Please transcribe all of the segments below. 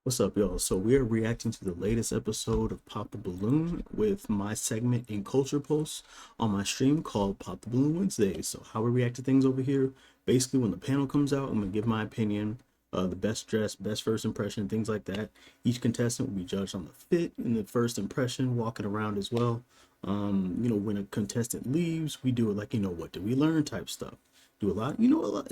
What's up, y'all? So we are reacting to the latest episode of Pop the Balloon with my segment in Culture Posts on my stream called Pop the Balloon Wednesdays. So how we react to things over here, basically when the panel comes out, I'm gonna give my opinion, the best dress, best first impression, things like that. Each contestant will be judged on the fit and the first impression, walking around as well. When a contestant leaves, we do it like, what did we learn type stuff. Do a lot,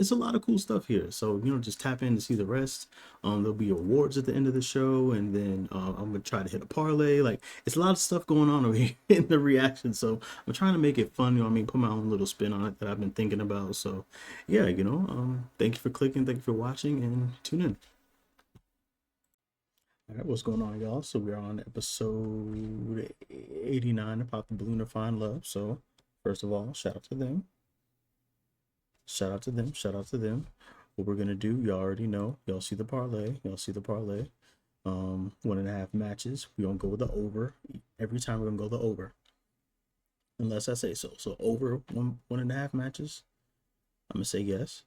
it's a lot of cool stuff here. So, just tap in to see the rest. There'll be awards at the end of the show, and then I'm gonna try to hit a parlay. Like, it's a lot of stuff going on over here in the reaction. So I'm trying to make it fun, put my own little spin on it that I've been thinking about. So yeah, thank you for clicking, thank you for watching, and tune in. All right, what's going on, y'all? So we're on episode 89 of Pop the Balloon to Find Love. So first of all, shout out to them. Shout out to them. Shout out to them. What we're gonna do, y'all already know. Y'all see the parlay. Y'all see the parlay. 1.5 matches. We're gonna go with the over. Every time we're gonna go the over. Unless I say so. So over 1.5 matches. I'm gonna say yes.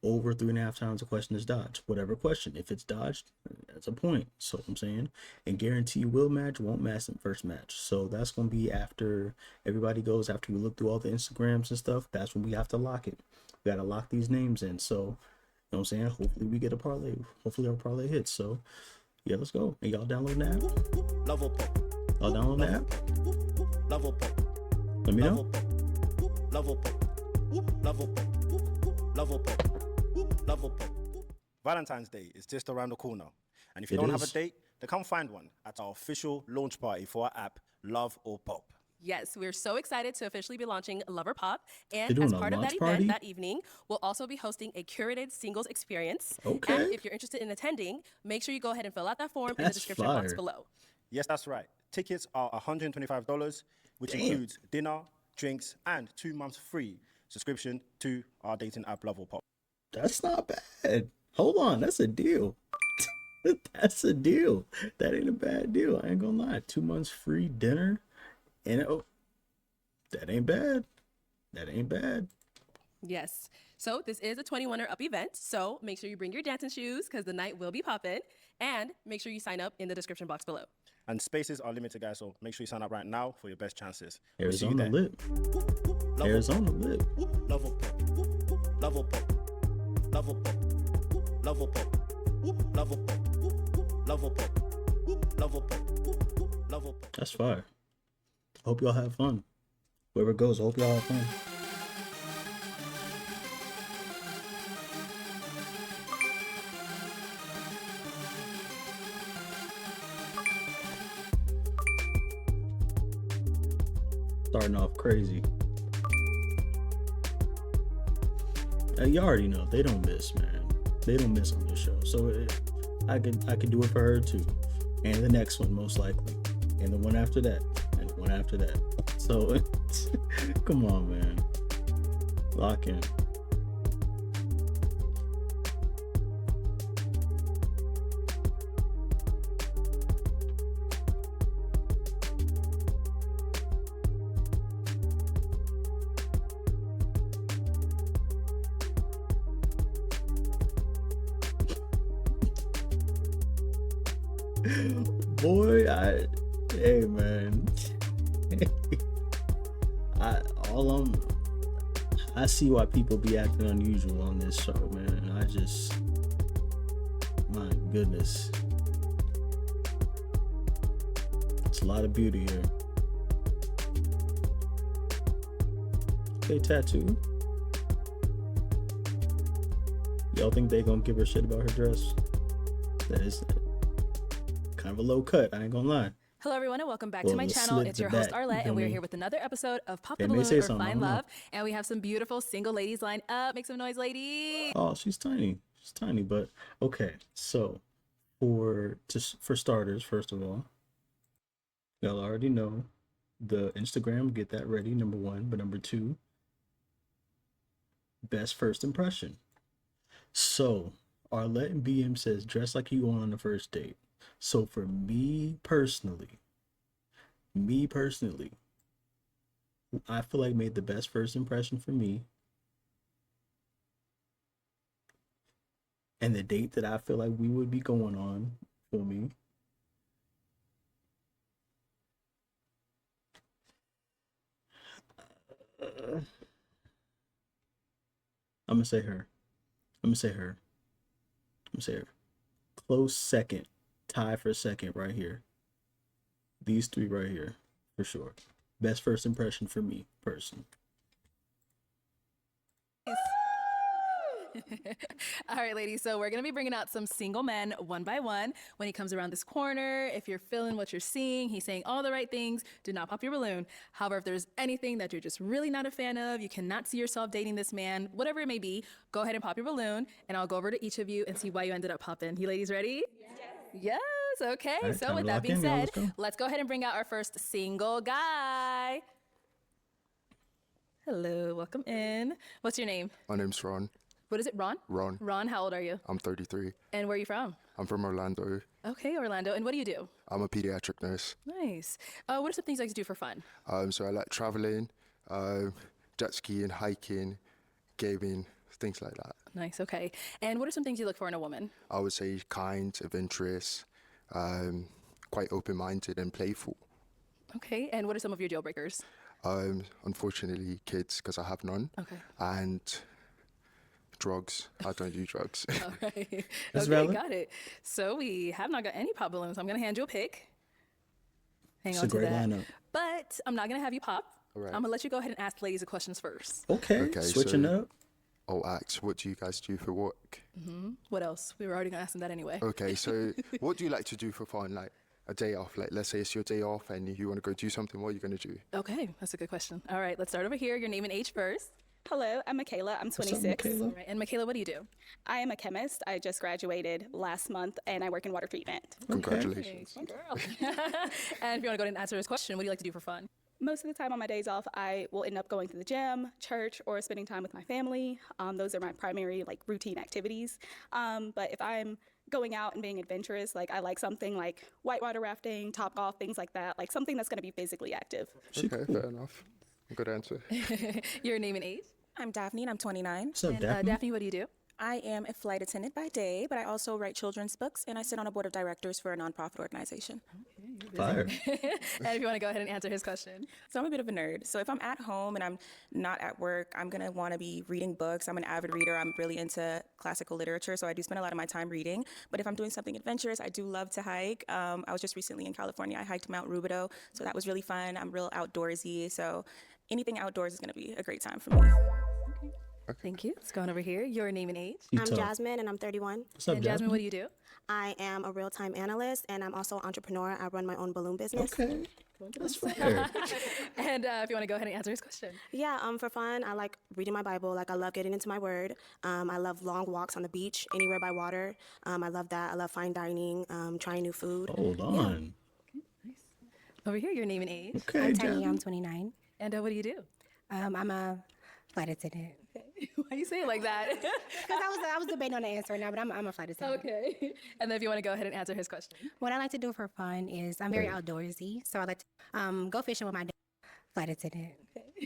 Over 3.5 times the question is dodged. Whatever question. If it's dodged, that's a point. So I'm saying. And guarantee will match, won't match in first match. So that's gonna be after everybody goes, after we look through all the Instagrams and stuff. That's when we have to lock it. We gotta lock these names in. So, you know what I'm saying? Hopefully we get a parlay. Hopefully our parlay hits. So yeah, let's go. And y'all download the app. Level pop. Y'all download the app. Level pop. Let me know. Level pop. Level pop. Level pop. Level pop. Valentine's Day is just around the corner. And if you don't have a date, then come find one at our official launch party for our app, Love or Pop. Yes, we're so excited to officially be launching Love or Pop. They're And doing as a part of that launch event party? that evening, we'll also be hosting a curated singles experience. Okay. And if you're interested in attending, make sure you go ahead and fill out that form in the That's description box fire. below. Yes, that's right. Tickets are $125, which Damn. includes dinner, drinks, and 2 months free subscription to our dating app, Love or Pop. That's not bad. Hold on, that's a deal. That's a deal. That ain't a bad deal. I ain't gonna lie. 2 months free dinner, and that ain't bad. That ain't bad. Yes. So this is a 21 or up event. So make sure you bring your dancing shoes because the night will be popping. And make sure you sign up in the description box below. And spaces are limited, guys, so make sure you sign up right now for your best chances. We'll see you Arizona there. lit. Love or Arizona lit. Love or Pop. Love or Pop. Love or Pop. Love or Pop. Love or Pop. Love or Pop. Love or Pop. Love or Pop. That's fire. Hope y'all have fun. Wherever it goes, I hope y'all have fun. Starting off crazy. You already know they don't miss, man. They don't miss on this show. So I could do it for her too, and the next one most likely, and the one after that, and the one after that. So come on, man, lock in. Boy, hey man, I see why people be acting unusual on this show, man. My goodness, it's a lot of beauty here. Okay, tattoo. Y'all think they gonna give her shit about her dress? That is kind of a low cut, I ain't gonna lie. Hello, everyone, and welcome back Well, to my the channel. slit It's the your host, back, you Arlette, feel and we're me? here with another episode of Pop They the may Balloon say or something, I Find don't know. Love. And we have some beautiful single ladies lined up. Make some noise, ladies. Oh, she's tiny. She's tiny, but okay. So, for starters, first of all, y'all already know the Instagram. Get that ready. Number one, but number two, best first impression. So, Arlette and BM says dress like you going on the first date. So for me personally, I feel like made the best first impression for me. And the date that I feel like we would be going on feel me? I'm gonna say her. I'm gonna say her. I'm gonna say her. Close second, tie for second right here. These three right here, for sure. Best first impression for me, person. All right, ladies. So we're going to be bringing out some single men one by one. When he comes around this corner, if you're feeling what you're seeing, he's saying all the right things, do not pop your balloon. However, if there's anything that you're just really not a fan of, you cannot see yourself dating this man, whatever it may be, go ahead and pop your balloon, and I'll go over to each of you and see why you ended up popping. You ladies ready? Yes. Yes. Okay. All right, So time with to that lock being in, y'all. said, Let's go. let's go ahead and bring out our first single guy. Hello. Welcome in. What's your name? My name's Ron. What is it, Ron? Ron. Ron, how old are you? I'm 33. And where are you from? I'm from Orlando. Okay, Orlando. And what do you do? I'm a pediatric nurse. Nice. What are some things you like to do for fun? So I like traveling, jet skiing, hiking, gaming, things like that. Nice, okay. And what are some things you look for in a woman? I would say kind, adventurous, quite open-minded and playful. Okay, and what are some of your deal breakers? Unfortunately, kids, because I have none. Okay. And drugs. I don't do drugs. All right. That's okay, valid. got it. So we have not got any pop balloons. I'm going to hand you a pick. Hang It's on a to great that. lineup. But I'm not going to have you pop. All right. I'm going to let you go ahead and ask the ladies the questions first. Okay, Okay, switching so- up. I'll ask, what do you guys do for work? What else? We were already going to ask them that anyway. Okay, so what do you like to do for fun? Like a day off, like let's say it's your day off and you want to go do something, what are you going to do? Okay, that's a good question. All right, let's start over here. Your name and age first. Hello, I'm Michaela. I'm What's up, 26. Michaela? All right, and Michaela, what do you do? I am a chemist. I just graduated last month and I work in water treatment. Congratulations. Girl. And if you want to go ahead and answer this question, what do you like to do for fun? Most of the time on my days off, I will end up going to the gym, church, or spending time with my family. Those are my primary routine activities. But if I'm going out and being adventurous, I like something like whitewater rafting, top golf, things like that, like something that's going to be physically active. Okay, fair enough. Good answer. Your name and age? I'm Daphne and I'm 29. What's up, And Daphne? Daphne, what do you do? I am a flight attendant by day, but I also write children's books and I sit on a board of directors for a nonprofit organization. Fire. And if you want to go ahead and answer his question. So I'm a bit of a nerd. So if I'm at home and I'm not at work, I'm going to want to be reading books. I'm an avid reader. I'm really into classical literature, so I do spend a lot of my time reading. But if I'm doing something adventurous, I do love to hike. I was just recently in California. I hiked Mount Rubidoux, so that was really fun. I'm real outdoorsy, so anything outdoors is going to be a great time for me. Thank you. Let's go on over here. Your name and age. You I'm talk. Jasmine and I'm 31. What's up, And Jasmine, what do you do? I am a real-time analyst and I'm also an entrepreneur. I run my own balloon business. Okay, that's fire. And if you want to go ahead and answer his question. Yeah, for fun, I like reading my Bible. I love getting into my word. I love long walks on the beach, anywhere by water. I love that. I love fine dining, trying new food. Hold on. Over here, your name and age. Okay, I'm Tanya, Jasmine. I'm 29. And what do you do? I'm a flight attendant. Why you say it like that? Because I was debating on the answer now, but I'm a flight attendant. Okay. And then if you want to go ahead and answer his question. What I like to do for fun is I'm very outdoorsy, so I like to go fishing with my dad. Flight attendant.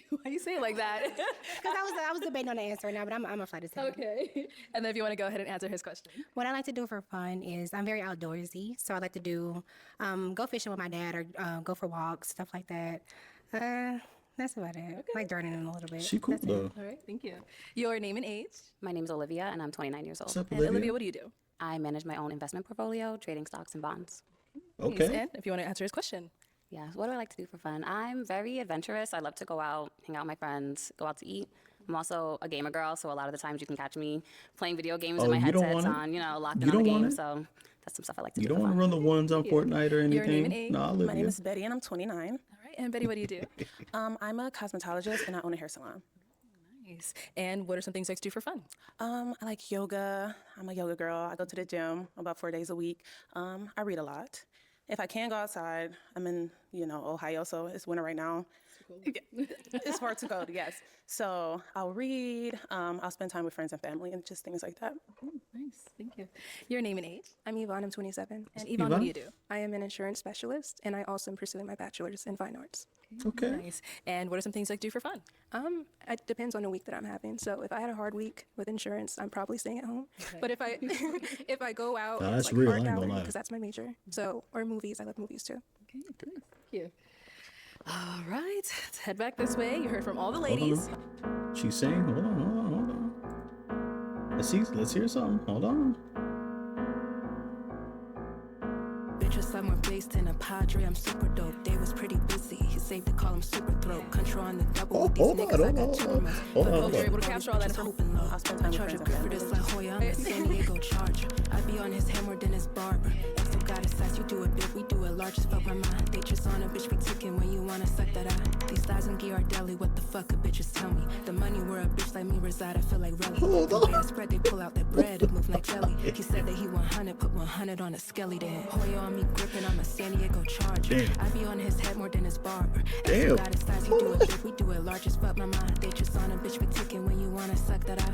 Why you say it like that? Because I was debating on the answer now, but I'm a flight attendant. Okay. And then if you want to go ahead and answer his question. What I like to do for fun is I'm very outdoorsy, so I like to do go fishing with my dad or go for walks, stuff like that. That's about it. Like journeying a little bit. She cool That's it. though. All right. Thank you. Your name and age. My name is Olivia, and I'm 29 years old. What's up, And Olivia? Olivia, what do you do? I manage my own investment portfolio, trading stocks and bonds. Nice. Okay. And if you want to answer his question. Yeah, what do I like to do for fun? I'm very adventurous. I love to go out, hang out with my friends, go out to eat. I'm also a gamer girl, so a lot of the times you can catch me playing video games Oh, with my you don't headsets want it? on, locked You in on the don't want game. it? So that's some stuff I like to You do don't for want to fun. run the ones on Fortnite or Your name anything? and age? No, Olivia. My name is Betty and I'm 29. All right. And Betty, what do you do? I'm a cosmetologist and I own a hair salon. Nice. And what are some things you like to do for fun? I like yoga. I'm a yoga girl. I go to the gym about 4 days a week. I read a lot. If I can go outside, I'm in, Ohio, so it's winter right now. It's far to go, yes. So I'll read, I'll spend time with friends and family and just things like that. Nice, thank you. Your name and age? I'm Yvonne, I'm 27. And Yvonne, what do you do? I am an insurance specialist, and I also am pursuing my bachelor's in fine arts. Okay. Nice. And what are some things you like to do for fun? It depends on the week that I'm having. So if I had a hard week with insurance, I'm probably staying at home. But if I if I go out, Nah, it's that's like real, art I ain't gonna gallery lie. because that's my major. So or movies, I love movies too. Okay, good. Thank you. All right, let's head back this way. You heard from all the Hold on. ladies. She's saying, hold on. Let's hear something. Hold on. Bitches somewhere based in a Padre, I'm super dope. Day was pretty busy. He saved to call him super throat. Control on the double with these niggas. I got too much. Hold on. Hope you're able to capture all that information. I'll spend time with Charge a friends and grip for family. this La Jolla. I'm a San Diego charger. I be on his head more than his barber. Still got a size, you do it big, we do it large. Just fuck my mind. They just on a bitch, we ticking when you wanna suck that eye. These thighs in Ghirardelli, what the fuck could bitches tell me? The money where a bitch like me reside, I feel like Relly. The way I spread, they pull out that bread, it move like jelly. He said that he 100, put 100 on a skelly then. Hoya on me gripping, I'm a San Diego charger. Damn. I be on his head more than his barber. Damn. Still got a size, you do it big, we do it large. Just fuck my mind. They just on a bitch, we ticking when you wanna suck that eye.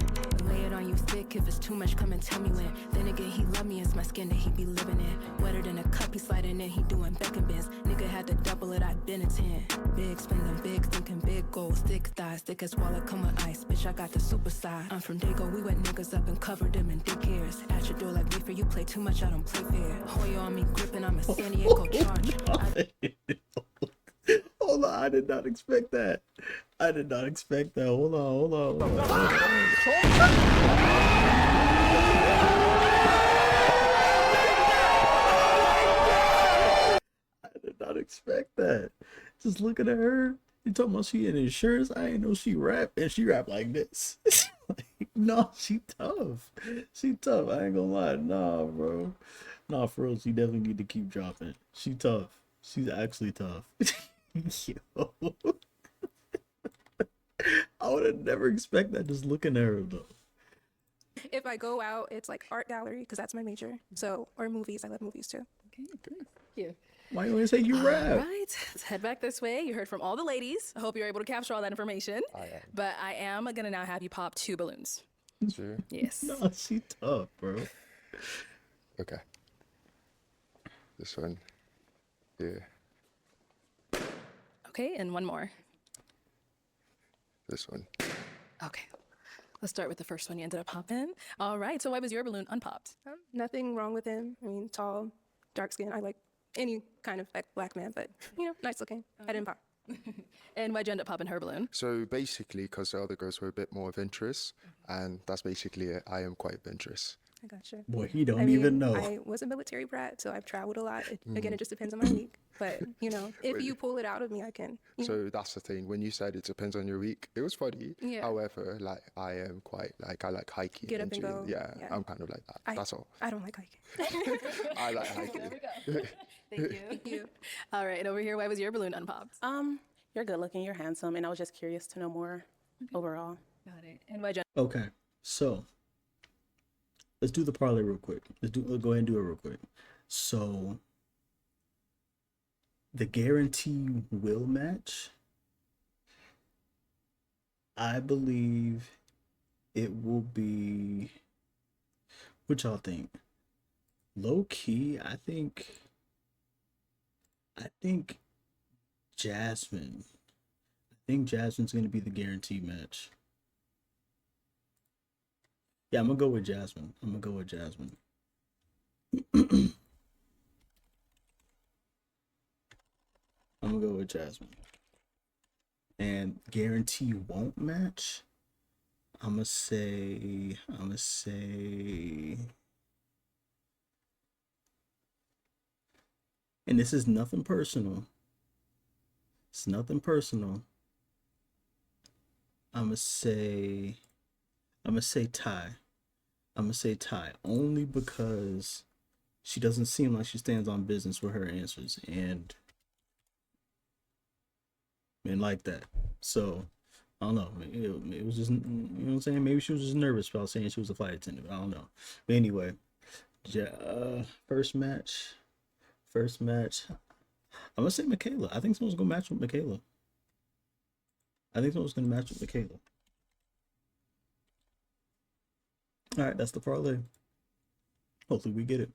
Lay it on you thick, if it's too much, come and tell me when. Then again, he love me, it's my skin that he be living in. Wetter than a cup, he sliding in, he doing Beck and Benz. Nigga had to double it, I been a 10. Big spending, big thinking, big goals, thick thighs, thick as wallet, come with ice. Bitch, I got the super side. I'm from Dago, we wet niggas up and covered them in dick hairs. At your door like wafer, you play too much, I don't play fair. Hoya on me gripping, I'm a San Diego charger. Hold on, I did not expect that. Hold on. I did not expect that. Just looking at her, you talking about she in insurance? I ain't know she rap, and she rap like this. Like, no, she tough. She tough. I ain't gonna lie. Nah, bro. Nah, for real, she definitely need to keep dropping. She tough. She's actually tough. Yo. I would have never expected that just looking at her though. If I go out, it's like art gallery because that's my major. So or movies, I love movies too. Okay, good. Thank you. Why you always say you All rap? right, let's head back this way. You heard from all the ladies. I hope you're able to capture all that information. I am. But I am gonna now have you pop 2 balloons. Sure. Yes. No, she tough, bro. Okay. This one. Yeah. Okay, and one more. This one. Okay. Let's start with the first one you ended up popping. All right, so why was your balloon unpopped? Nothing wrong with him. I mean, tall, dark skin. I like any kind of like black man, but you know, nice looking. I didn't pop. And why'd you end up popping her balloon? So basically, because the other girls were a bit more adventurous, and that's basically it. I am quite adventurous. I gotcha. Boy, he don't I mean, even know. I was a military brat, so I've traveled a lot. Again, it just depends on my week. But, you know, if you pull it out of me, I can. You know. So that's the thing. When you said it depends on your week, it was funny. Yeah. However, like I am quite like I like hiking. Get up and gym. go. Yeah, Yeah. I'm kind of like that. That's all. I don't like hiking. I like hiking. Thank you. Thank you. All right, and over here, why was your balloon unpopped? You're good looking, you're handsome, and I was just curious to know more overall. Got it. And why'd you Okay, so let's do the parlay real quick. Let's go ahead and do it real quick. So the guarantee will match. I believe it will be. What y'all think? Low key, I think Jasmine. I think Jasmine's gonna be the guarantee match. Yeah, I'm gonna go with Jasmine. I'm gonna go with Jasmine. And guarantee won't match. I'm gonna say. And this is nothing personal. It's nothing personal. I'm gonna say Ty. I'm gonna say Ty only because she doesn't seem like she stands on business with her answers and like that. So I don't know. It was just, you know what I'm saying? Maybe she was just nervous about saying she was a flight attendant. I don't know. But anyway, first match. I'm gonna say Michaela. I think someone's gonna match with Michaela. I think someone's gonna match with Michaela. All right, that's the parlay. Hopefully we get it.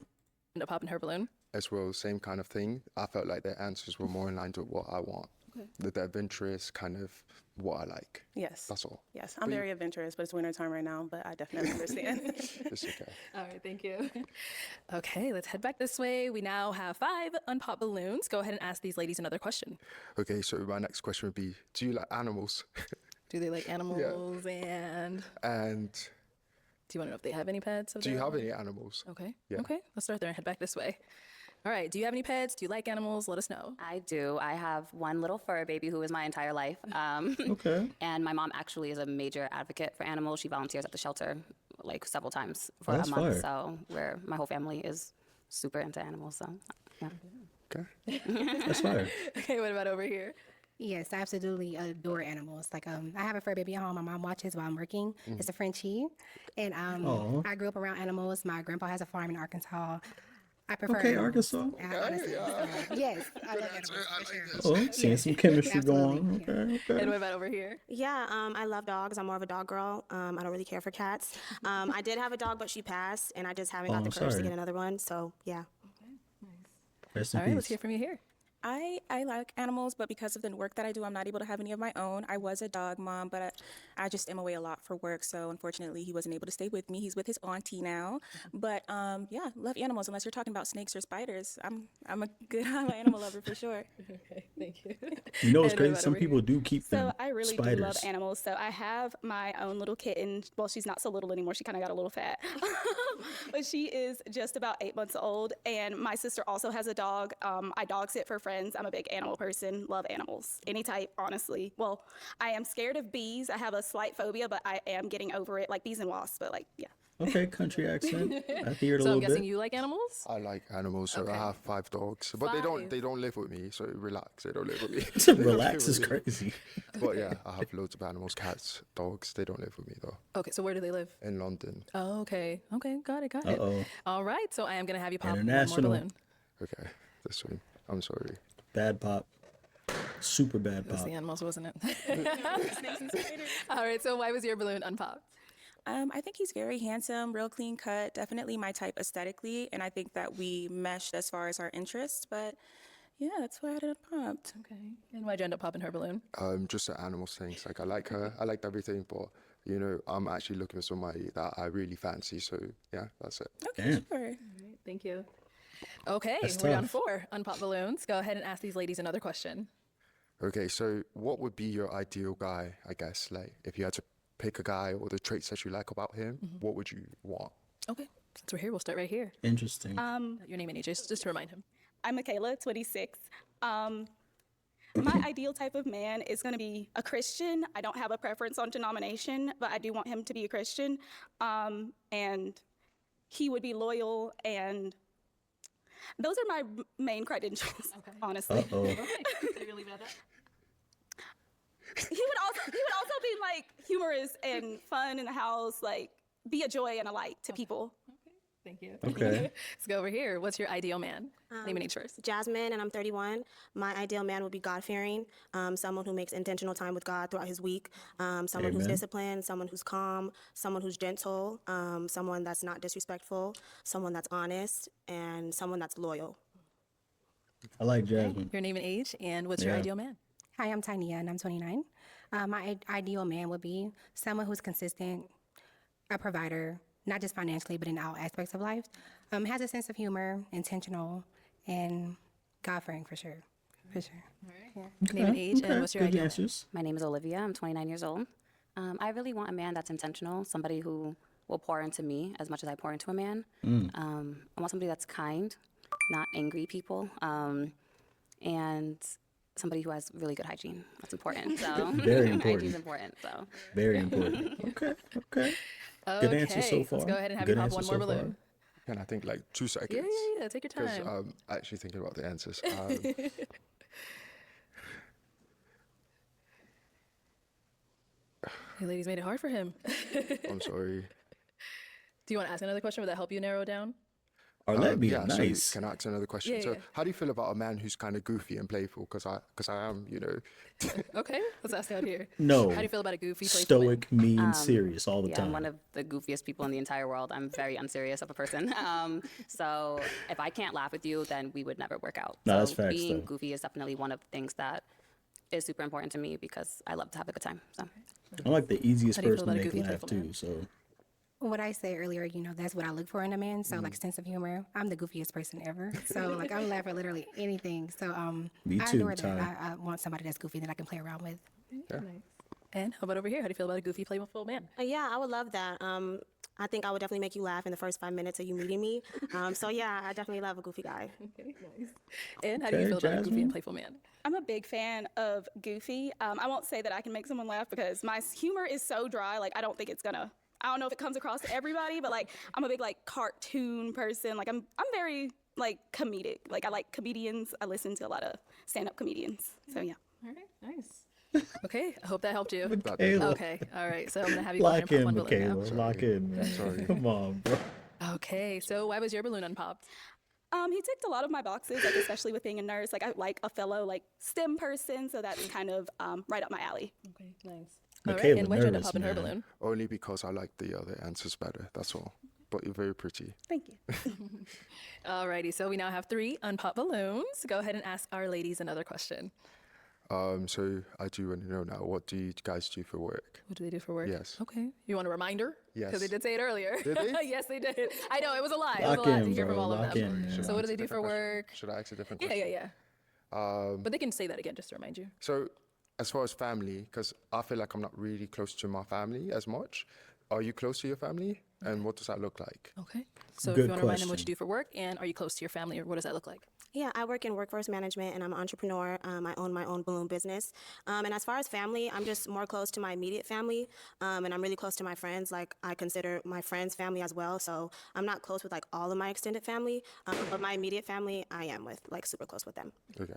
End up popping her balloon. As well, same kind of thing. I felt like their answers were more in line with what I want. Okay. The adventurous kind of what I like. Yes. That's all. Yes, I'm very adventurous, but it's winter time right now, but I definitely understand. It's okay. All right, thank you. Okay, let's head back this way. We now have 5 unpopped balloons. Go ahead and ask these ladies another question. Okay, so my next question would be, do you like animals? Do they like animals? And And do you want to know if they have any pets? do you have any animals? Okay. Yeah. Okay, let's start there and head back this way. All right, do you have any pets? Do you like animals? Let us know. I do. I have one little fur baby who is my entire life. Okay. And my mom actually is a major advocate for animals. She volunteers at the shelter like several times for Oh, a that's month. fire. So where my whole family is super into animals. So yeah. Okay. That's fire. Okay, what about over here? Yes, I absolutely adore animals. Like, I have a fur baby at home. My mom watches while I'm working. It's a Frenchie, and Aw. I grew up around animals. My grandpa has a farm in Arkansas. I prefer Okay, animals. Arkansas. Honestly, so, yes, I love animals for sure. Oh, seeing some chemistry going Absolutely, on. Okay. And what about over here? Yeah, I love dogs. I'm more of a dog girl. I don't really care for cats. I did have a dog, but she passed, and I just haven't got Oh, the courage sorry. to get another one. So yeah. Rest in All right, let's peace. hear from you here. I like animals, but because of the work that I do, I'm not able to have any of my own. I was a dog mom, but I just am away a lot for work, so unfortunately he wasn't able to stay with me. He's with his auntie now. But yeah, love animals. Unless you're talking about snakes or spiders, I'm a good animal lover for sure. Okay, thank you. You know what's And what crazy? about Some over people here? do keep them. So I really spiders. do love animals. So I have my own little kitten. Well, she's not so little anymore. She kind of got a little fat. But she is just about 8 months old. And my sister also has a dog. I dog sit for friends. I'm a big animal person. Love animals. Any type, honestly. Well, I am scared of bees. I have a slight phobia, but I am getting over it. Like bees and wasps, but like, yeah. Okay, country accent. I hear it a So I'm little guessing bit. you like animals? I like animals, so Okay. I have 5 dogs. But they don't live with me, so relax. They don't live with me. Relax is crazy. But yeah, I have loads of animals, cats, dogs. They don't live with me though. Okay, so where do they live? In London. Oh, okay. Okay, got it. Uh-oh. All right, so I am going to have you pop one more International. balloon. Okay, this one. I'm sorry. Bad pop. Super bad It was pop. the animals, wasn't it? All right, so why was your balloon unpopped? I think he's very handsome, real clean cut, definitely my type aesthetically, and I think that we meshed as far as our interests. But yeah, that's why I had it popped. Okay. And why'd you end up popping her balloon? Just the animals things. Like I like her, I liked everything, but you know, I'm actually looking for somebody that I really fancy. So yeah, that's it. Okay, Damn. sure. Thank you. Okay, That's we're down tough. 4 unpopped balloons. Go ahead and ask these ladies another question. Okay, so what would be your ideal guy? I guess like if you had to pick a guy or the traits that you like about him, what would you want? Okay, since we're here, we'll start right here. Interesting. Your name and age, just to remind him. I'm Michaela, 26. My ideal type of man is going to be a Christian. I don't have a preference on denomination, but I do want him to be a Christian. And he would be loyal, and those are my main credentials, honestly. Uh-oh. Okay, so you're gonna leave it at that? He would also be like humorous and fun in the house, like be a joy and a light to people. Thank you. Okay. Let's go over here. What's your ideal man? Name and age first. Jasmine, and I'm 31. My ideal man would be God-fearing, someone who makes intentional time with God throughout his week, someone who's Amen. disciplined, someone who's calm, someone who's gentle, someone that's not disrespectful, someone that's honest, and someone that's loyal. I like Jasmine. Your name and age, and what's your Yeah. ideal man? Hi, I'm Tania, and I'm 29. My ideal man would be someone who's consistent, a provider, not just financially, but in all aspects of life. Has a sense of humor, intentional, and God-fearing for sure. For sure. Name and age, and what's your Good ideal man? answers. My name is Olivia. I'm 29 years old. I really want a man that's intentional, somebody who will pour into me as much as I pour into a man. I want somebody that's kind, not angry people, and somebody who has really good hygiene. That's important. So Very important. Hygiene's important. So Very important. Okay. Okay. Good answer so Okay, far. Let's go ahead and have Good you pop answer one more so far. balloon. Can I think like 2 seconds? Yeah, take your Because time. I'm actually thinking about the answers. You ladies made it hard for him. I'm sorry. Do you want to ask another question? Would that help you narrow it down? Lesbian, yeah, nice. so can I ask another question? Yeah, So yeah. how do you feel about a man who's kind of goofy and playful? Because I am, you know. Okay, let's ask out here. No. How do you feel about a goofy, playful man? Stoic, mean, serious all the Yeah, time. I'm one of the goofiest people in the entire world. I'm very unserious of a person. So if I can't laugh with you, then we would never work out. No, so that's facts, being though. goofy is definitely one of the things that is super important to me because I love to have a good time. So I'm like the easiest How do you feel person to about a make goofy, laugh playful man? too. So What I said earlier, you know, that's what I look for in a man. So like sense of humor. I'm the goofiest person ever. So like I'm laugh at literally anything. So Me I too, adore Ty. that. I want somebody that's goofy that I can play around with. And how about over here? How do you feel about a goofy, playful man? Yeah, I would love that. I think I would definitely make you laugh in the first 5 minutes of you meeting me. So yeah, I definitely love a goofy guy. Okay, nice. And how do you Okay, feel about a goofy Jasmine? and playful man? I'm a big fan of Goofy. I won't say that I can make someone laugh because my humor is so dry. Like, I don't think it's gonna. I don't know if it comes across to everybody, but like, I'm a big like cartoon person. Like, I'm very like comedic. Like, I like comedians. I listen to a lot of stand-up comedians. So yeah. All right, nice. Okay, I hope that helped you. Michaela. Okay, all right. So I'm gonna have you go ahead lock and pop in, one balloon Michaela. Lock in, man. Sorry. Come on, bro. now. Okay, so why was your balloon unpopped? He ticked a lot of my boxes, like especially with being a nurse. Like, I like a fellow like STEM person, so that's kind of right up my alley. Okay, nice. All right, Michaela and why'd you end up nervous, popping her man. balloon? Only because I like the other answers better. That's all. But you're very pretty. Thank you. Alrighty, so we now have 3 unpopped balloons. Go ahead and ask our ladies another question. So I do want to know now, what do you guys do for work? What do they do for work? Yes. Okay. You want a reminder? Yes. Because they did say it earlier. Did they? Yes, they did. I know, it was a lot. It Lock was a lot to in, hear bro. from all Lock of them. in, man. So what do they do for work? Should I ask a different Yeah, question? yeah, yeah. But they can say that again just to remind you. So as far as family, because I feel like I'm not really close to my family as much. Are you close to your family? And what does that look like? Okay. So if Good you want to remind them what question. you do for work and are you close to your family or what does that look like? Yeah, I work in workforce management and I'm an entrepreneur. I own my own balloon business. And as far as family, I'm just more close to my immediate family. And I'm really close to my friends. Like, I consider my friends family as well. So I'm not close with like all of my extended family. But my immediate family, I am with, like, super close with them. Okay.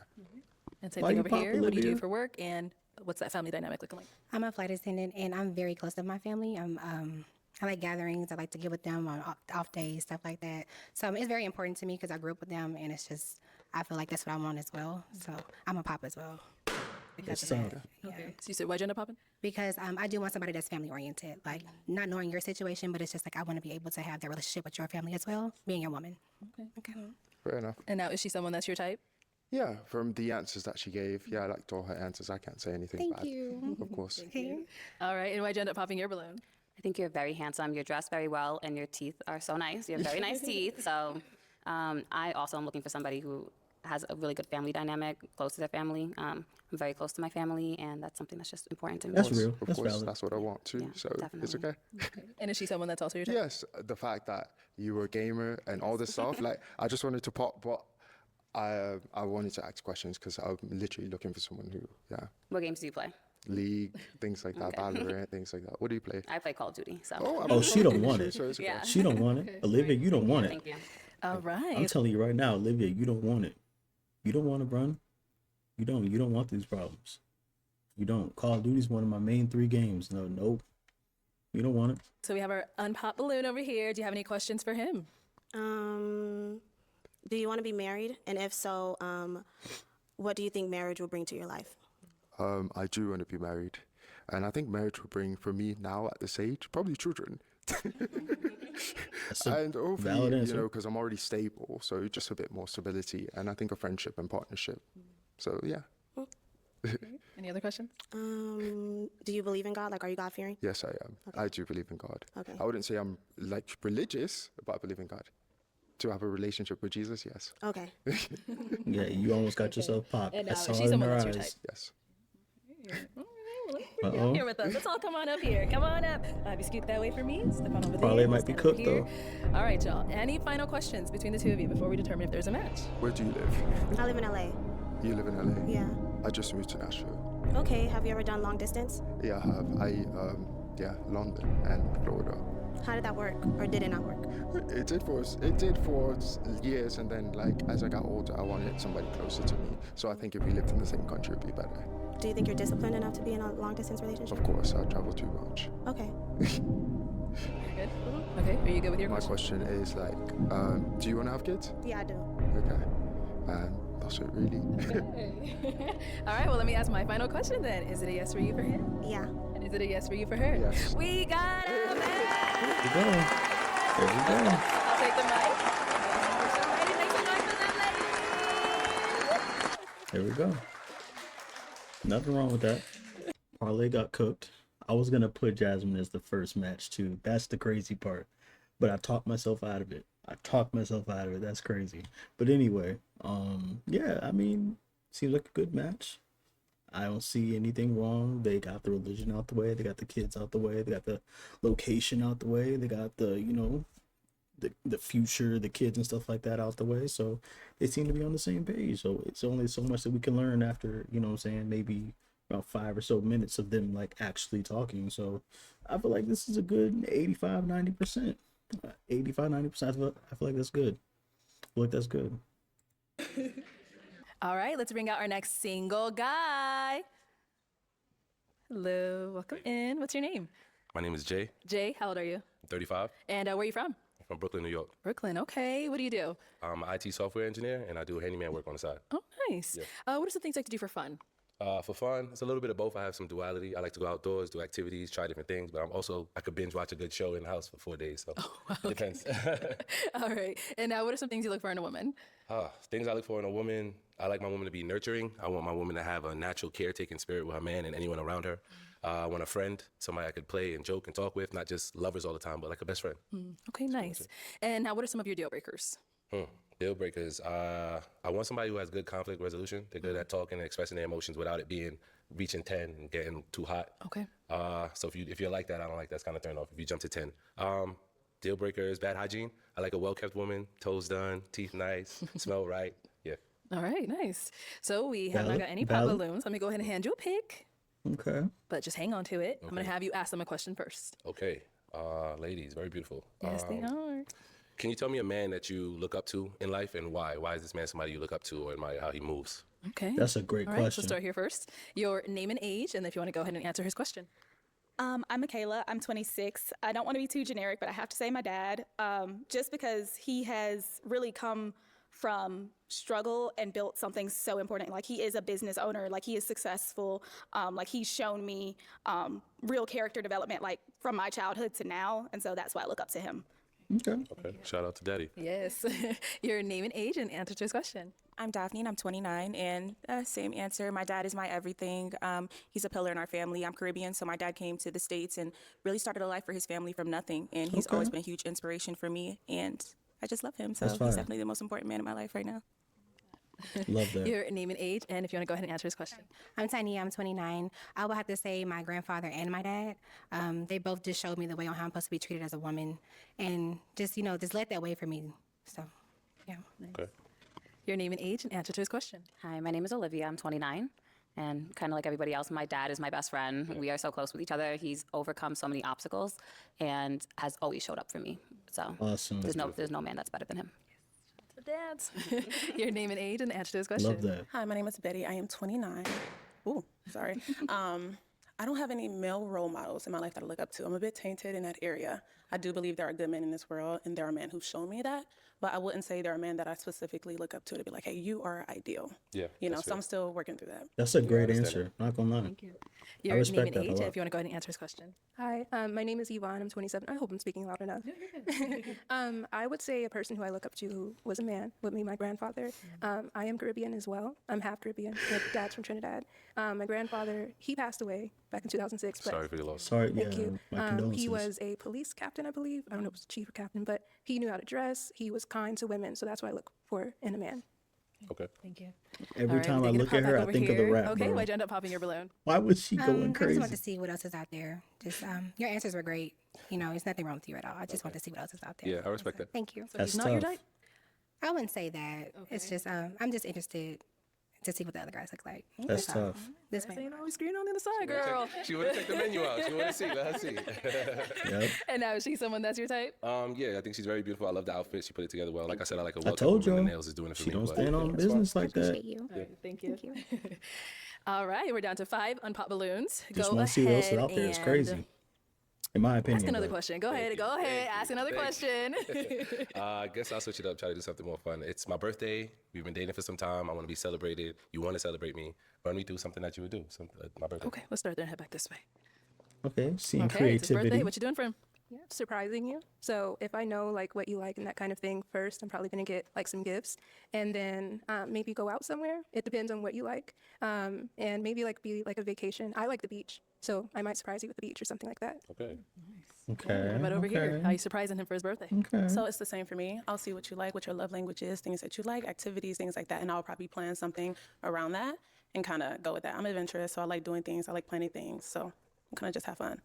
And same Why thing you over pop, here. What do you do Olivia? for work and what's that family dynamic looking like? I'm a flight attendant and I'm very close to my family. I like gatherings. I like to get with them on off days, stuff like that. So it's very important to me because I grew up with them and it's just, I feel like that's what I want as well. So I'm a pop as well. Because of Yes, that. Yeah. Okay. So you said why'd you end up popping? Because I do want somebody that's family oriented, like not knowing your situation, but it's just like I want to be able to have that relationship with your family as well, being your woman. Okay. Fair enough. And now is she someone that's your type? Yeah, from the answers that she gave, yeah, I liked all her answers. I can't say anything Thank bad. you. Of course. All right. And why'd you end up popping your balloon? I think you're very handsome. You're dressed very well, and your teeth are so nice. You have very nice teeth. So I also am looking for somebody who has a really good family dynamic, close to their family. I'm very close to my family, and that's something that's just important to me. That's real. Of That's course, valid. that's what I want too. Yeah, So it's definitely. okay. And is she someone that's also your type? Yes, the fact that you were a gamer and all this stuff, like I just wanted to pop, but I wanted to ask questions because I'm literally looking for someone who, yeah, What games do you play? League, things like that, Okay. Valorant, things like that. What do you play? I play Call of Duty. So Oh, she don't want it. So it's okay. yeah. She don't want it. Olivia, you don't want it. Thank you. All right. I'm telling you right now, Olivia, you don't want it. You don't want to run. You don't want these problems. You don't. Call of Duty is one of my main 3 games. No, nope. You don't want it. So we have our unpopped balloon over here. Do you have any questions for him? Do you want to be married? And if so, what do you think marriage will bring to your life? I do want to be married, and I think marriage will bring for me now at this age probably children. That's a And hopefully, valid you answer. know, because I'm already stable, so just a bit more stability, and I think a friendship and partnership. So yeah, Any other questions? Do you believe in God? Like, are you God-fearing? yes, I am. I do believe in God. Okay. I wouldn't say I'm like religious, but I believe in God. To have a relationship with Jesus, yes, Okay. Yeah, you almost got yourself popped. And I saw she's it in someone her that's your eyes. yes. Bring you up here with us. Let's all come on up here. Come on up. Have you scoot that way for me? Step on over Parlay there. might be Stand over cooked, here. though. All right, y'all. Any final questions between the two of you before we determine if there's a match? Where do you live? I live in LA. You live in LA. Yeah. I just moved to Nashville. Okay. Have you ever done long distance? Yeah, I have. Yeah, London and Florida. How did that work, or did it not work? It did for years, and then like as I got older, I wanted somebody closer to me. So I think if we lived in the same country, it'd be better. Do you think you're disciplined enough to be in a long distance relationship? Of course, I travel too much. Okay. Good. Okay, are you good with your My question? question is like, do you want to have kids? Yeah, I do. Okay. And that's it, really. All right, well, let me ask my final question then. Is it a yes for you for him? Yeah. And is it a yes for you for her? Yes. We got a man! There we go. There we go. I'll take the mic. Somebody make some noise for them, ladies! There we go. Nothing wrong with that. Parlay got cooked. I was gonna put Jasmine as the first match too. That's the crazy part. But I talked myself out of it. That's crazy. But anyway, yeah, I mean, seems like a good match. I don't see anything wrong. They got the religion out the way. They got the kids out the way. They got the location out the way. They got the, you know, the future, the kids and stuff like that out the way. So they seem to be on the same page. So it's only so much that we can learn after, you know what I'm saying, maybe about 5 or so minutes of them like actually talking. So I feel like this is a good 85-90%. 85-90%. I feel like that's good. I feel like that's good. All right, let's bring out our next single guy. Hello, welcome in. What's your name? My name is Jay. Jay, how old are you? I'm 35. And where are you from? I'm from Brooklyn, New York. Brooklyn, okay. What do you do? I'm an IT software engineer, and I do handyman work on the side. Oh, nice. What are some things you like to do for fun? For fun, it's a little bit of both. I have some duality. I like to go outdoors, do activities, try different things, but I could binge watch a good show in the house for 4 days, so it depends. All right. And what are some things you look for in a woman? Things I look for in a woman, I like my woman to be nurturing. I want my woman to have a natural caretaking spirit with her man and anyone around her. I want a friend, somebody I could play and joke and talk with, not just lovers all the time, but like a best friend. Okay, nice. And what are some of your deal breakers? Deal breakers. I want somebody who has good conflict resolution. They're good at talking and expressing their emotions without it being reaching 10 and getting too hot. Okay. So if you're like that, I don't like that's kind of turn off if you jump to 10. Deal breakers, bad hygiene. I like a well-kept woman, toes done, teeth nice, smell right. Yeah. All right, nice. So we have not got any pop balloons. Let me go ahead and hand you a pick. Okay. But just hang on to it. I'm going to have you ask them a question first. Okay. Ladies, very beautiful. Yes, they are. Can you tell me a man that you look up to in life and why? Why is this man somebody you look up to or admire how he moves? Okay. That's a great All right, question. so start here first. Your name and age, and if you want to go ahead and answer his question. I'm Michaela. I'm 26. I don't want to be too generic, but I have to say my dad, just because he has really come from struggle and built something so important. Like, he is a business owner. Like, he is successful. Like, he's shown me real character development, like, from my childhood to now. And so that's why I look up to him. Okay. Shout out to Daddy. Yes. Your name and age and answer to his question. I'm Daphne and I'm 29, and same answer. My dad is my everything. He's a pillar in our family. I'm Caribbean, so my dad came to the States and really started a life for his family from nothing, and he's always been a huge inspiration for me, and I just love him. So he's definitely the most important man in my life right now. Love that. Your name and age, and if you want to go ahead and answer his question. I'm Tiny. I'm 29. I would have to say my grandfather and my dad. They both just showed me the way on how I'm supposed to be treated as a woman, and just just led that way for me. So, yeah. Okay. Your name and age and answer to his question. Hi, my name is Olivia. I'm 29. And kind of like everybody else, my dad is my best friend. We are so close with each other. He's overcome so many obstacles and has always showed up for me. So Awesome. there's no man that's better than him. Dads. Your name and age and answer to his question. Love that. Hi, my name is Betty. I am 29. Ooh, sorry. I don't have any male role models in my life that I look up to. I'm a bit tainted in that area. I do believe there are good men in this world, and there are men who've shown me that, but I wouldn't say there are men that I specifically look up to be like, hey, you are ideal. Yeah. So I'm still working through that. That's a great answer. Not gonna lie. Thank you. Your respect name that and a age, lot. and if you want to go ahead and answer his question. Hi, my name is Yvonne. I'm 27. I hope I'm speaking loud enough. I would say a person who I look up to who was a man would be my grandfather. I am Caribbean as well. I'm half Caribbean. My dad's from Trinidad. My grandfather, he passed away back in 2006. But Sorry for your loss. Sorry, Thank yeah. you. My condolences. He was a police captain, I believe. I don't know if it was chief or captain, but he knew how to dress. He was kind to women, so that's what I look for in a man. Okay. Thank you. Every All right, time we're I gonna look pop at back her, I over think of the here. rap. Okay, bro. why'd you end up popping your balloon? Why was she going I just crazy? want to see what else is out there. Just your answers were great. There's nothing wrong with you at all. I just want to see what else is out there. Yeah, I respect that. Thank you. So That's he's not your tough. type? I wouldn't say that. It's just I'm just interested to see what the other guys look like. That's tough. This This way. ain't always green on the other side, girl. She want to check the menu out. She want to see. Let her see. Yep. And now is she someone that's your type? Yeah, I think she's very beautiful. I love the outfit. She put it together well. Like I said, I like a I well-kept told woman. you. The nails is doing it for She me. don't but stand on that's fine. business like that. Appreciate you. All right, thank you. Thank you. All right, we're down to 5 unpopped balloons. Just Go want to see what else is ahead out there. It's and crazy. In my opinion. Ask another but- question. Go ahead. Go ahead. Ask another question. I guess I'll switch it up, try to do something more fun. It's my birthday. We've been dating for some time. I want to be celebrated. You want to celebrate me. Run me through something that you would do. My birthday. Okay, let's start there and head back this way. Okay, seeing Okay, it's his creativity. birthday. What you doing for him? Yeah, surprising you. So if I know like what you like and that kind of thing first, I'm probably gonna get like some gifts, and then maybe go out somewhere. It depends on what you like, and maybe like be like a vacation. I like the beach, so I might surprise you with the beach or something like that. Okay. Okay. What about over here? okay. How you surprising him for his birthday? Okay. So it's the same for me. I'll see what you like, what your love language is, things that you like, activities, things like that, and I'll probably plan something around that and kind of go with that. I'm adventurous, so I like doing things. I like planning things, so I'm kind of just have fun.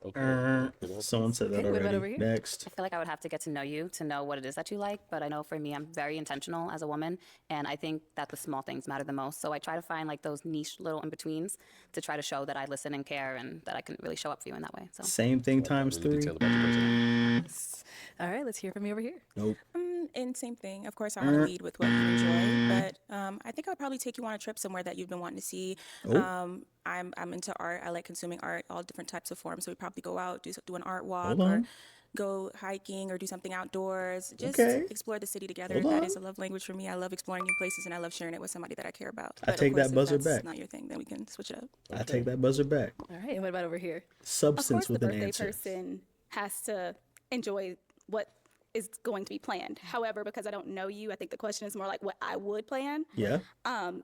Someone said that Okay, what about already. over here? Next. I feel like I would have to get to know you to know what it is that you like, but I know for me, I'm very intentional as a woman, and I think that the small things matter the most. So I try to find like those niche little in-betweens to try to show that I listen and care and that I can really show up for you in that way. So Same thing times Really 3. detailed about your person. All right, let's hear from you over here. Nope. And same thing. Of course, I want to lead with what you enjoy, but I think I would probably take you on a trip somewhere that you've been wanting to see. I'm into art. I like consuming art, all different types of forms. So we probably go out, do an art walk, Hold or on. go hiking, or do something outdoors. Just Okay. explore the city together. Hold That on. is a love language for me. I love exploring new places, and I love sharing it with somebody that I care about. I But of take that course, if buzzer that's back. not your thing, then we can switch it up. I take that buzzer back. All right, and what about over here? Of Substance course, the with an birthday answer. person has to enjoy what is going to be planned. However, because I don't know you, I think the question is more like what I would plan. Yeah.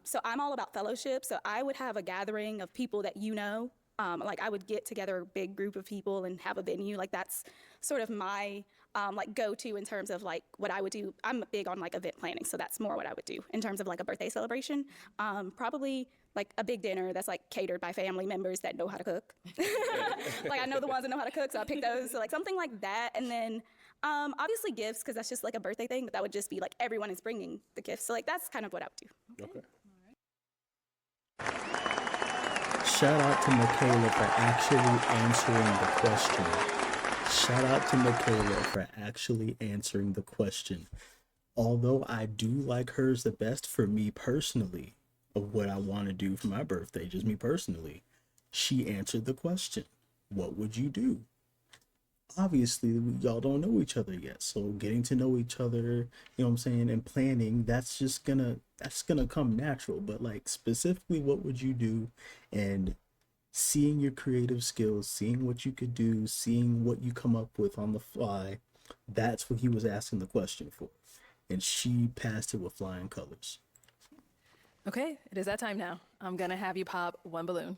So I'm all about fellowship. So I would have a gathering of people that you know. Like I would get together a big group of people and have a venue. Like that's sort of my like go-to in terms of like what I would do. I'm big on like event planning, so that's more what I would do in terms of like a birthday celebration. Probably like a big dinner that's like catered by family members that know how to cook. Like I know the ones that know how to cook, so I pick those. So like something like that, and then obviously gifts because that's just like a birthday thing. But that would just be like everyone is bringing the gifts. So like that's kind of what I would do. Okay. Shout out to Michaela for actually answering the question. Shout out to Michaela for actually answering the question. Although I do like hers the best for me personally of what I want to do for my birthday, just me personally, she answered the question. What would you do? Obviously, y'all don't know each other yet. So getting to know each other, you know what I'm saying, and planning, that's gonna come natural. But like specifically what would you do, and seeing your creative skills, seeing what you could do, seeing what you come up with on the fly, that's what he was asking the question for. And she passed it with flying colors. Okay, it is that time now. I'm gonna have you pop one balloon.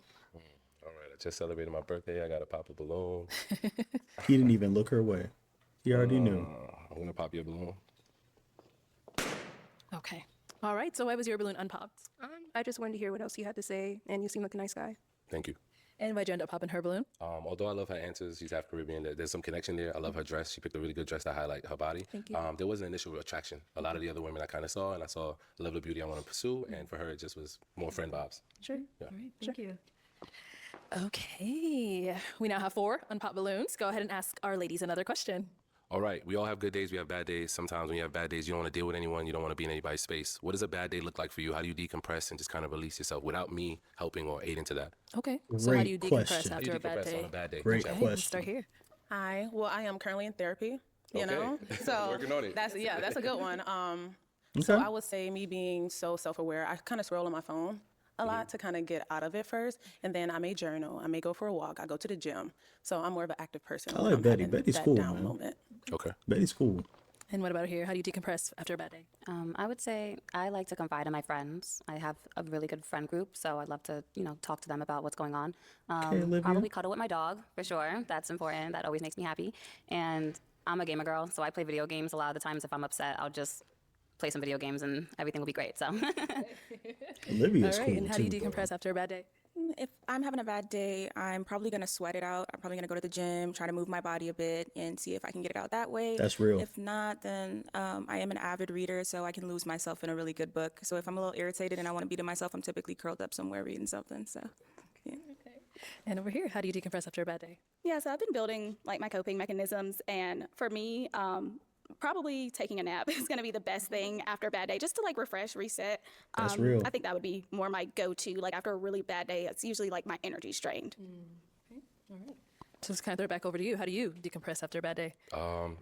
All right, I just celebrated my birthday. I got to pop a balloon. He didn't even look her way. He already knew. I'm going to pop your balloon. Okay. All right, so why was your balloon unpopped? I just wanted to hear what else you had to say, and you seem like a nice guy. Thank you. And why'd you end up popping her balloon? Although I love her answers, she's Afro-Caribbean. There's some connection there. I love her dress. She picked a really good dress to highlight her body. Thank you. There was an initial attraction. A lot of the other women I kind of saw, and I saw a level of beauty I want to pursue. And for her, it just was more friend vibes. Sure. All right, thank you. Okay, we now have 4 unpopped balloons. Go ahead and ask our ladies another question. All right, we all have good days. We have bad days. Sometimes when you have bad days, you don't want to deal with anyone. You don't want to be in anybody's space. What does a bad day look like for you? How do you decompress and just kind of release yourself without me helping or aiding to that? Okay, so how do you Great decompress question. How do after you a bad decompress day? on a bad day? Great Okay, question. let's start here. Hi. Well, I am currently in therapy. You Okay. know, so Working on it. that's a good one. So Okay. I would say me being so self-aware, I kind of scroll on my phone a lot to kind of get out of it first, and then I may journal. I may go for a walk. I go to the gym. So I'm more of an active person. I when like I'm Betty. having Betty's that cool, down man. moment. Okay. Betty's cool. And what about here? How do you decompress after a bad day? I would say I like to confide in my friends. I have a really good friend group, so I'd love to, talk to them about what's going on. Okay, Olivia. Probably cuddle with my dog, for sure. That's important. That always makes me happy. And I'm a gamer girl, so I play video games. A lot of the times if I'm upset, I'll just play some video games and everything will be great. So Olivia's All right, cool and how do you too, bro. decompress after a bad day? If I'm having a bad day, I'm probably going to sweat it out. I'm probably going to go to the gym, try to move my body a bit and see if I can get it out that way. That's real. If not, then I am an avid reader, so I can lose myself in a really good book. So if I'm a little irritated and I want to be to myself, I'm typically curled up somewhere reading something. So, yeah. And over here, how do you decompress after a bad day? Yeah, so I've been building like my coping mechanisms, and for me, probably taking a nap is going to be the best thing after a bad day, just to like refresh, reset. That's real. I think that would be more my go-to. Like after a really bad day, it's usually like my energy strained. So let's kind of throw it back over to you. How do you decompress after a bad day?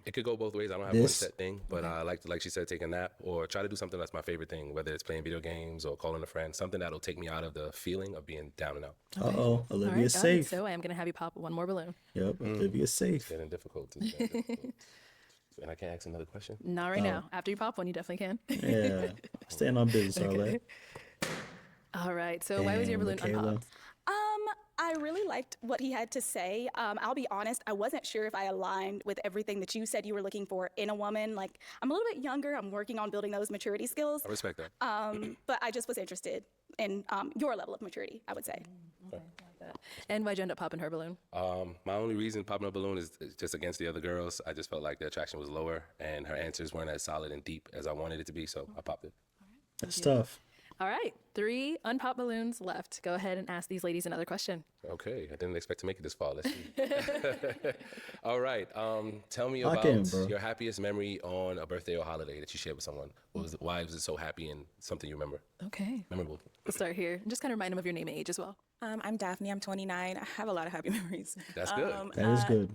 It could go both ways. I don't have one set thing, but I like she said, take a nap or try to do something that's my favorite thing, whether it's playing video games or calling a friend, something that'll take me out of the feeling of being down and out. Uh-oh, Olivia's All right, safe. So I am going to have you pop one more balloon. Yep, Olivia's safe. It's getting difficult. It's getting difficult. And I can't ask another question? Not right now. After you pop one, you definitely can. Yeah, stand on business, Arlette. All right, so why was your balloon unpopped? I really liked what he had to say. I'll be honest, I wasn't sure if I aligned with everything that you said you were looking for in a woman. Like, I'm a little bit younger. I'm working on building those maturity skills. I respect that. But I just was interested in your level of maturity, I would say. And why'd you end up popping her balloon? My only reason popping a balloon is just against the other girls. I just felt like the attraction was lower and her answers weren't as solid and deep as I wanted it to be, so I popped it. That's tough. All right, 3 unpopped balloons left. Go ahead and ask these ladies another question. Okay, I didn't expect to make it this far. Let's see. All right, tell me Lock about in, bro. your happiest memory on a birthday or holiday that you shared with someone. Why was it so happy and something you remember? Okay. Memorable. We'll start here. And just kind of remind them of your name and age as well. I'm Daphne. I'm 29. I have a lot of happy memories. That's good. That is good.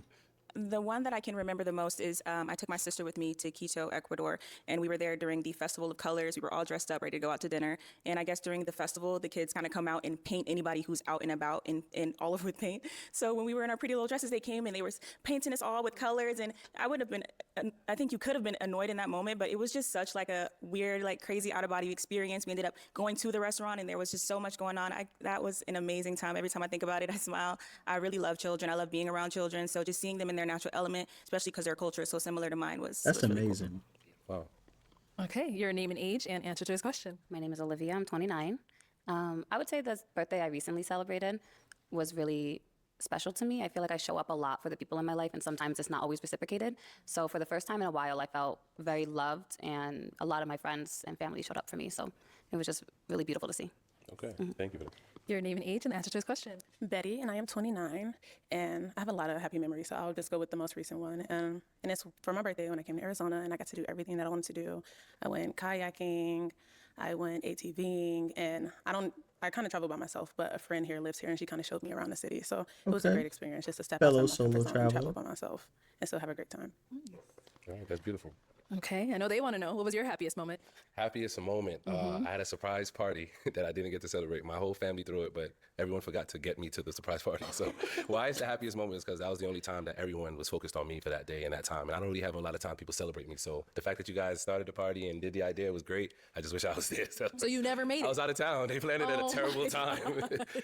The one that I can remember the most is I took my sister with me to Quito, Ecuador, and we were there during the Festival of Colors. We were all dressed up, ready to go out to dinner. And I guess during the festival, the kids kind of come out and paint anybody who's out and about and all over with paint. So when we were in our pretty little dresses, they came and they were painting us all with colors. And I think you could have been annoyed in that moment, but it was just such like a weird, like crazy out of body experience. We ended up going to the restaurant and there was just so much going on. That was an amazing time. Every time I think about it, I smile. I really love children. I love being around children. So just seeing them in their natural element, especially because their culture is so similar to mine, was really amazing. Cool. Wow. Okay, your name and age and answer to his question. My name is Olivia. I'm 29. I would say the birthday I recently celebrated was really special to me. I feel like I show up a lot for the people in my life, and sometimes it's not always reciprocated. So for the first time in a while, I felt very loved, and a lot of my friends and family showed up for me. So it was just really beautiful to see. Okay, thank you for that. Your name and age and answer to his question. Betty, and I am 29, and I have a lot of happy memories, so I'll just go with the most recent one. And it's for my birthday when I came to Arizona, and I got to do everything that I wanted to do. I went kayaking, I went ATVing, and I kind of travel by myself, but a friend here lives here, and she kind of showed me around the city. So it was a great experience just to step Fellow outside my comfort solo zone and traveler. travel by myself and still have a great time. All right, that's beautiful. Okay, I know they want to know. What was your happiest moment? Happiest moment. I had a surprise party that I didn't get to celebrate. My whole family threw it, but everyone forgot to get me to the surprise party. So why it's the happiest moment is because that was the only time that everyone was focused on me for that day and that time. And I don't really have a lot of time people celebrate me. So the fact that you guys started the party and did the idea was great. I just wish I was there. So you never made it? I was out of town. They planned it at a terrible time.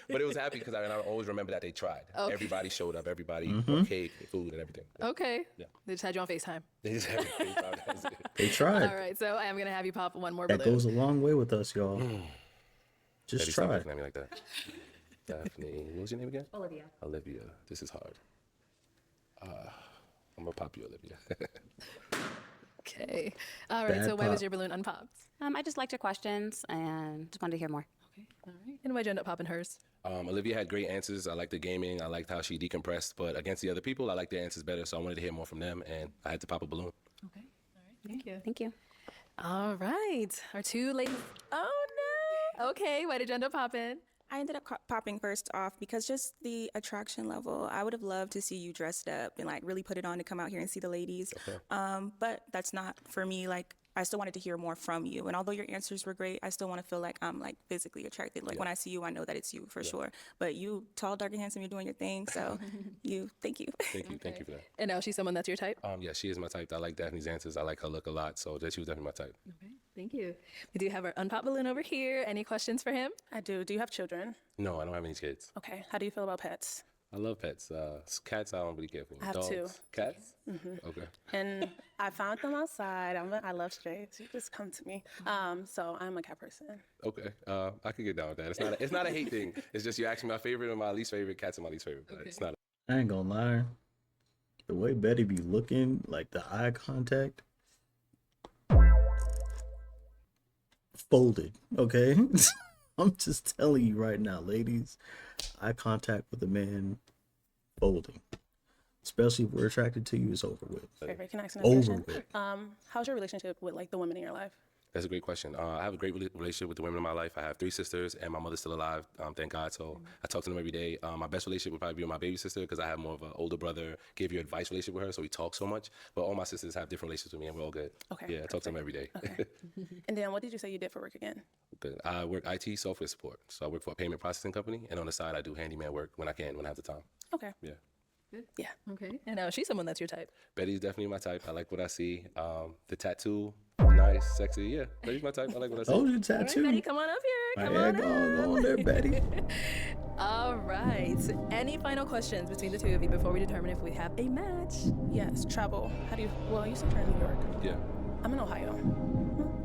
But it was happy because I always remember that they tried. Okay. Everybody showed up. Everybody brought cake, food, and everything. Okay. Yeah. They just had you on FaceTime. They just had me. That's it. They tried. All right, so I am going to have you pop one more That balloon. goes a long way with us, y'all. Just Betty, stop try. looking at me like that. Daphne, what was your name again? Olivia. Olivia. This is hard. I'm gonna pop you, Olivia. Okay. All right, Bad so why was pop. your balloon unpopped? I just liked your questions and just wanted to hear more. Okay. All right. And why'd you end up popping hers? Olivia had great answers. I liked the gaming. I liked how she decompressed. But against the other people, I liked their answers better. So I wanted to hear more from them, and I had to pop a balloon. Okay. All right. Thank you. Thank you. All right. Our 2 ladies. Oh, no. Okay. Why did you end up popping? I ended up popping first off because just the attraction level. I would have loved to see you dressed up and like really put it on to come out here and see the ladies. Okay. But that's not for me. Like I still wanted to hear more from you. And although your answers were great, I still want to feel like I'm like physically attracted. Like when I see you, I know that it's you for sure. But you, tall, dark, and handsome, you're doing your thing. So thank you. Thank you. Thank you for that. And now she's someone that's your type? Yeah, she is my type. I like Daphne's answers. I like her look a lot. So she was definitely my type. Okay. Thank you. We do have our unpop balloon over here. Any questions for him? I do. Do you have children? No, I don't have any kids. Okay. How do you feel about pets? I love pets. Cats, I don't really care for. I have Dogs. 2. Cats? Okay. And I found them outside. I love strays. You just come to me. So I'm a cat person. Okay. I could get down with that. It's not a hate thing. It's just you asked me my favorite and my least favorite. Cats are my least favorite. But it's not. I ain't gonna lie. The way Betty be looking, like the eye contact, folded. Okay, I'm just telling you right now, ladies. Eye contact with a man, folding. Especially if we're attracted to you, is over with. Perfect. Can I ask another Over question? with. How's your relationship with like the women in your life? That's a great question. I have a great relationship with the women in my life. I have 3 sisters, and my mother's still alive, thank God. So I talk to them every day. My best relationship would probably be with my baby sister because I have more of an older brother, give you advice relationship with her, so we talk so much. But all my sisters have different relationships with me, and we're all good. Okay. Yeah, I talk to them every day. Okay. And then what did you say you did for work again? Good. I work IT software support. So I work for a payment processing company, and on the side, I do handyman work when I can, when I have the time. Okay. Yeah. Good. Yeah. Okay. And she's someone that's your type. Betty's definitely my type. I like what I see. The tattoo, nice, sexy. Yeah, Betty's my type. I like what I see. Oh, your All tattoo. right, Betty, come on up here. Come Yeah, on go on there, Betty. All right. Any final questions between the two of you before we determine if we have a match? Yes. Travel. How do you? Well, you said you're in New York. Yeah. I'm in Ohio.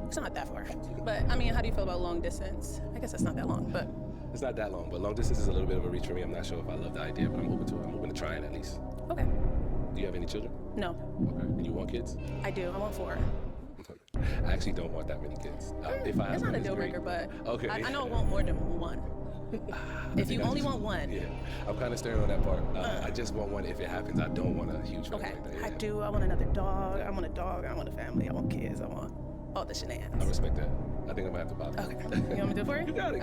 It's not that far. But I mean, how do you feel about long distance? I guess it's not that long, but. It's not that long, but long distance is a little bit of a reach for me. I'm not sure if I love the idea, but I'm open to it. I'm open to trying at least. Okay. Do you have any children? No. Okay. And you want kids? I do. I want 4. I actually don't want that many kids. If I have It's not one, a it's deal great. breaker, but Okay. I know I want more than 1. If you only want 1. Yeah, I'm kind of staring on that part. I just want one. If it happens, I don't want a huge family Okay. like that. I Yeah. do. I want another dog. I want a dog. I want a family. I want kids. I want all the shenanigans. I respect that. I think I'm gonna have to pop. Okay. You want me to do it for you? You got it.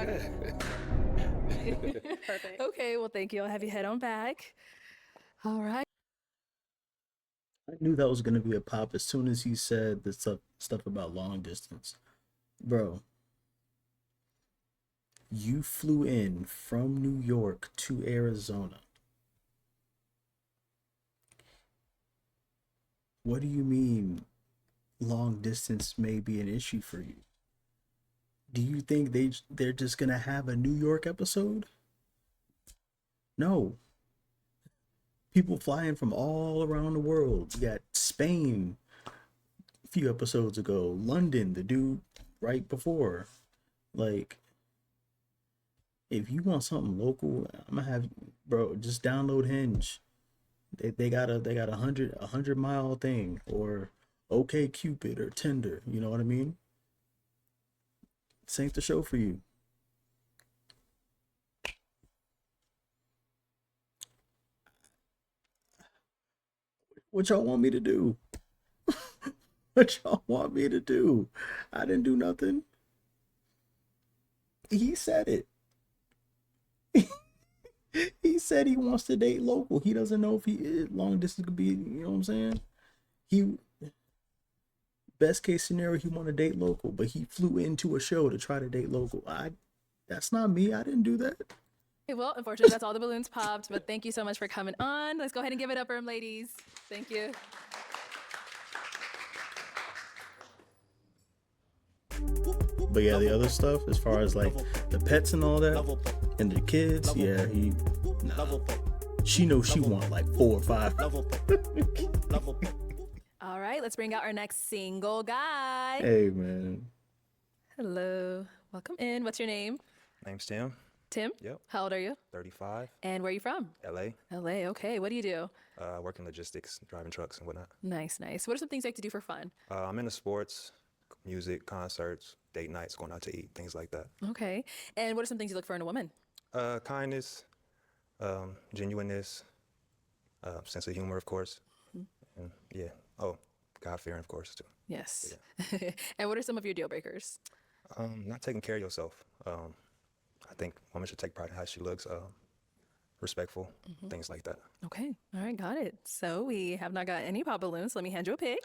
Okay. Perfect. Okay, well, thank you. I'll have you head on back. All right. I knew that was gonna be a pop as soon as he said the stuff about long distance. Bro, you flew in from New York to Arizona. What do you mean long distance may be an issue for you? Do you think they're just gonna have a New York episode? No. People flying from all around the world. You got Spain a few episodes ago, London, the dude right before. Like, if you want something local, I'm gonna have, bro, just download Hinge. They got a 100-mile thing, or OK Cupid or Tinder. You know what I mean? This ain't the show for you. What y'all want me to do? What y'all want me to do? I didn't do nothing. He said it. He said he wants to date local. He doesn't know if long distance could be, you know what I'm saying? Best case scenario, he want to date local, but he flew into a show to try to date local. That's not me. I didn't do that. Okay, well, unfortunately, that's all the balloons popped, but thank you so much for coming on. Let's go ahead and give it up for him, ladies. Thank you. But yeah, the other stuff, as far as like the pets and all that, and the kids, yeah, she knows she want like 4 or 5. All right, let's bring out our next single guy. Hey, man. Hello. Welcome in. What's your name? Name's Tim. Tim? Yep. How old are you? 35. And where are you from? LA. LA, okay. What do you do? I work in logistics, driving trucks and whatnot. Nice, nice. What are some things you like to do for fun? I'm into sports, music, concerts, date nights, going out to eat, things like that. Okay. And what are some things you look for in a woman? Kindness, genuineness, sense of humor, of course. And yeah. Oh, God-fearing, of course, too. Yes. Yeah. And what are some of your deal breakers? Not taking care of yourself. I think women should take pride in how she looks, respectful, things like that. Okay. All right, got it. So we have not got any pop balloons. Let me hand you a pick.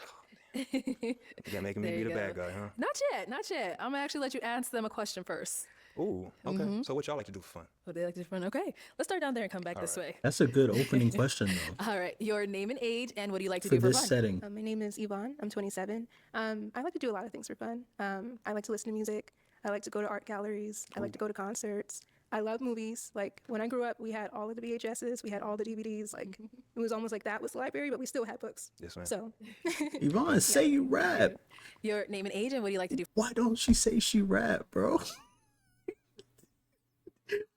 You're making me There be you the bad go. guy, huh? Not yet, not yet. I'm gonna actually let you answer them a question first. Ooh, okay. So what y'all like to do for fun? What do they like to do for fun? Okay. Let's start down there and come back this way. That's a good opening question, though. All right. Your name and age, and what do you like to For do for this fun? setting. My name is Yvonne. I'm 27. I like to do a lot of things for fun. I like to listen to music. I like to go to art galleries. I like to go to concerts. I love movies. Like when I grew up, we had all of the VHSs. We had all the DVDs. Like it was almost like that was the library, but we still had books. Yes, ma'am. So Yvonne, say you rap. Your name and age, and what do you like to do? Why don't she say she rap, bro?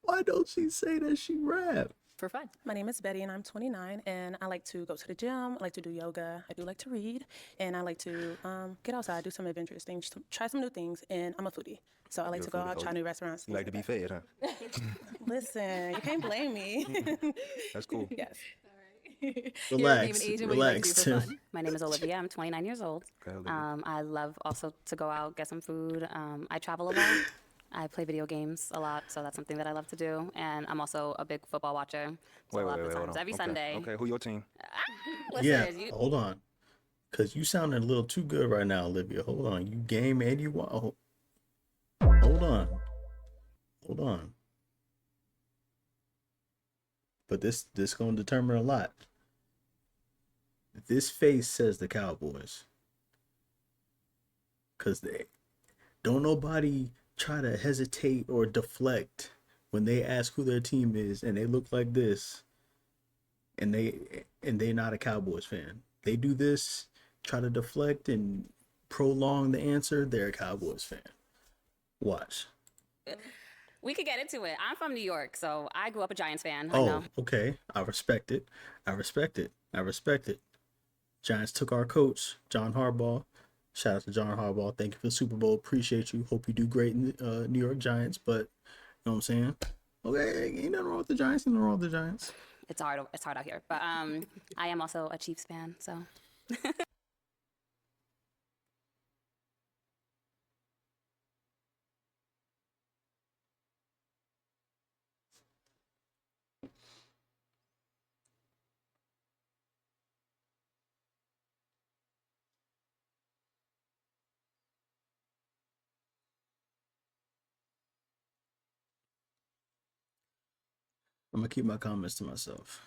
Why don't she say that she rap? For fun. My name is Betty and I'm 29 and I like to go to the gym. I like to do yoga. I do like to read and I like to get outside, do some adventurous things, try some new things. And I'm a foodie. So I like to go out, try new restaurants. You like to be fed, huh? Listen, you can't blame me. That's cool. Yes. Your name and Relax, age and what do you like to do relax, for Tim. fun? My name is Olivia. I'm 29 years old. Okay, Olivia. I love also to go out, get some food. I travel a lot. I play video games a lot, so that's something that I love to do. And I'm also a big football watcher. So a lot of the hold times, on. every Okay. Sunday. Okay, who your team? Listen, Yeah, you, hold on. Because you sounding a little too good right now, Olivia. Hold on. You game and you want. Hold on. Hold on. But this going to determine a lot. This face says the Cowboys. Because they don't nobody try to hesitate or deflect when they ask who their team is and they look like this and they're not a Cowboys fan. They do this, try to deflect and prolong the answer, they're a Cowboys fan. Watch. we could get into it. I'm from New York, so I grew up a Giants fan. I Oh, know. okay. I respect it. I respect it. I respect it. Giants took our coach, John Harbaugh. Shout out to John Harbaugh. Thank you for the Super Bowl. Appreciate you. Hope you do great in the New York Giants. But you know what I'm saying? Okay, ain't nothing wrong with the Giants. Ain't nothing wrong with the Giants. It's hard out here. But I am also a Chiefs fan, so. I'm gonna keep my comments to myself.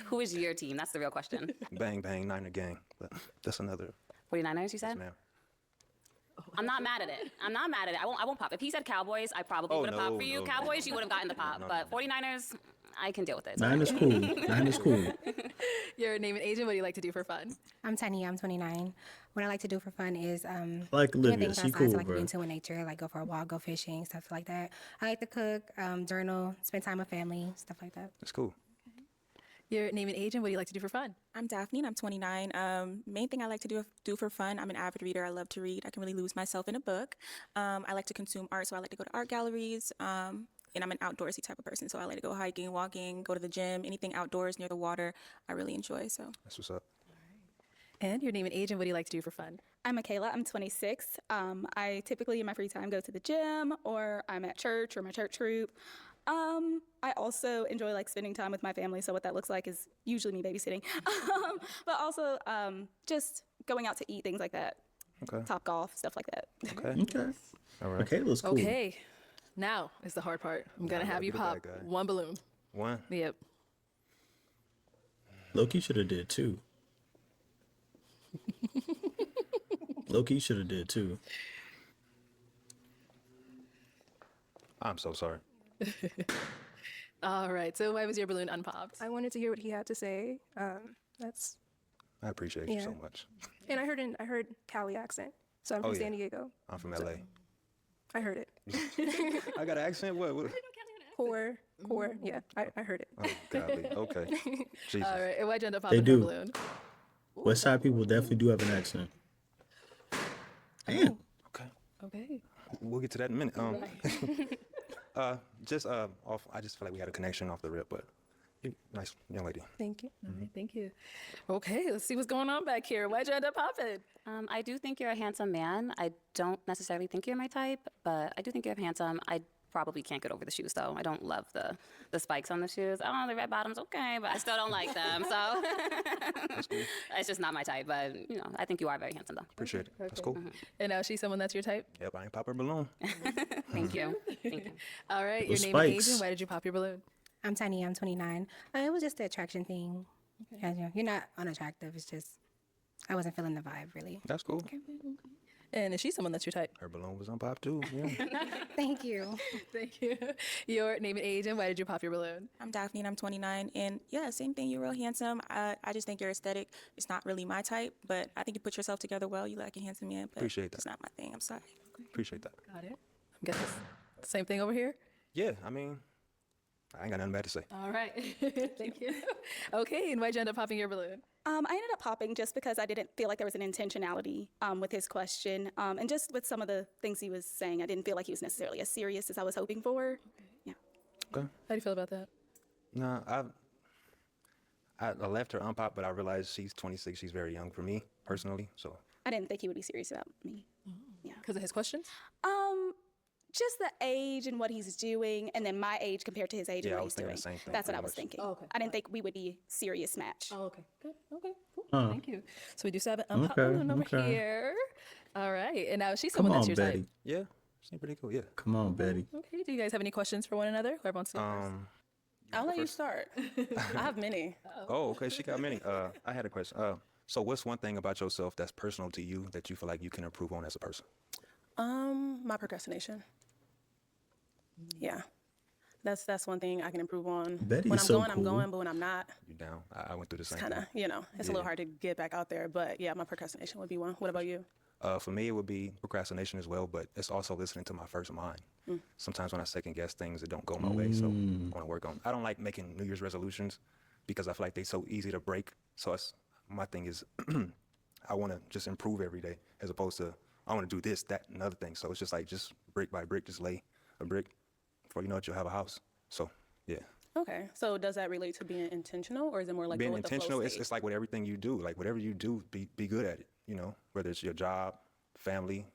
Who is your team? That's the real question. Bang, bang, Niner gang. But that's another. 49ers, you said? Ma'am. I'm not mad at it. I'm not mad at it. I won't pop. If he said Cowboys, I probably Oh, would have popped no, for you. no, Cowboys, no. you would have gotten the pop. No, But 49ers, I can deal with it. Nine is cool. Nine is cool. Your name and age and what do you like to do for fun? I'm Tanya. I'm 29. What I like to do for fun is Like doing Olivia, things she outside, cool, so like bro. being into nature, like go for a walk, go fishing, stuff like that. I like to cook, journal, spend time with family, stuff like that. That's cool. Your name and age and what do you like to do for fun? I'm Daphne and I'm 29. Main thing I like to do for fun, I'm an avid reader. I love to read. I can really lose myself in a book. I like to consume art, so I like to go to art galleries. And I'm an outdoorsy type of person, so I like to go hiking, walking, go to the gym, anything outdoors near the water. I really enjoy. So That's what's up. And your name and age and what do you like to do for fun? I'm Michaela. I'm 26. I typically in my free time go to the gym or I'm at church or my church group. I also enjoy like spending time with my family. So what that looks like is usually me babysitting, but also just going out to eat, things like that. Okay. Top golf, stuff like that. Okay. Okay. All right. Michaela's cool. Okay. Now is the hard part. I'm going to have you be the pop bad guy. one balloon. One. Yep. Loki should have did too. Loki should have did too. I'm so sorry. All right. So why was your balloon unpopped? I wanted to hear what he had to say. That's I appreciate you Yeah. so much. and I heard Cali accent, so I'm from Oh, yeah. San Diego. I'm from LA. I heard it. I got an accent? What? Core, yeah, I heard it. Oh, golly. Okay. Jesus. All right. And why'd you end up They popping her do. balloon? West Side people definitely do have an accent. Damn. Okay. Okay. We'll get to that in a minute. Just off. I just feel like we had a connection off the rip, but nice young lady. Thank you. All right. Thank you. Okay. Let's see what's going on back here. Why'd you end up popping? I do think you're a handsome man. I don't necessarily think you're my type, but I do think you're handsome. I probably can't get over the shoes, though. I don't love the spikes on the shoes. Oh, the red bottoms, okay, but I still don't like them. So it's just not my type. But you know, I think you are very handsome, though. Appreciate it. That's cool. And now she's someone that's your type? Yep, I ain't pop her balloon. Thank you. Thank you. All right. Those Your name and age spikes. and why did you pop your balloon? I'm Tiny. I'm 29. It was just the attraction thing. Yeah, you're not unattractive. It's just I wasn't feeling the vibe really. That's cool. And is she someone that's your type? Her balloon was on pop too. Yeah. Thank you. Thank you. Your name and age and why did you pop your balloon? I'm Daphne and I'm 29. And yeah, same thing. You're real handsome. I just think your aesthetic is not really my type, but I think you put yourself together well. You like a handsome man, but Appreciate that. it's not my thing. I'm sorry. Appreciate that. Got it. I'm guessing the same thing over here. Yeah, I mean, I ain't got nothing bad to say. All right. Thank you. Okay. And why'd you end up popping your balloon? I ended up popping just because I didn't feel like there was an intentionality with his question. And just with some of the things he was saying, I didn't feel like he was necessarily as serious as I was hoping for. Yeah. Okay. How do you feel about that? Nah, I left her unpop, but I realized she's 26. She's very young for me personally. So I didn't think he would be serious about me. Because of his questions? Just the age and what he's doing, and then my age compared to his age and Yeah, I what was he's thinking doing. the same thing, That's what pretty I was much. thinking. Oh, okay. I didn't think we would be serious match. Oh, okay. Good. Okay. Cool. Thank you. So we do still have an unpop Okay, balloon over okay. here. All right. And now she's Come someone on, that's your Betty. type. yeah, seems pretty cool. Yeah. Come on, Betty. Okay. Do you guys have any questions for one another? Whoever wants to go first. I'll let you start. I have many. Oh, okay. She got many. I had a question. So what's one thing about yourself that's personal to you that you feel like you can improve on as a person? My procrastination. Yeah. That's one thing I can improve on. Betty when is I'm so going, I'm cool. going, but when I'm not, You down? I went through the same kind of, thing. it's a little hard to get back out there. But yeah, my procrastination would be one. What about you? For me, it would be procrastination as well, but it's also listening to my first mind. Sometimes when I second guess things, it don't go my way, so I want to work on. I don't like making New Year's resolutions because I feel like they're so easy to break. So my thing is, I want to just improve every day, as opposed to I want to do this, that, and other things. So it's just like just brick by brick, just lay a brick. Before you know it, you'll have a house. So yeah. Okay. So does that relate to being intentional, or is it more like Being go with the flow intentional, state? it's like with everything you do. Like whatever you do, be good at it. You know, whether it's your job, family,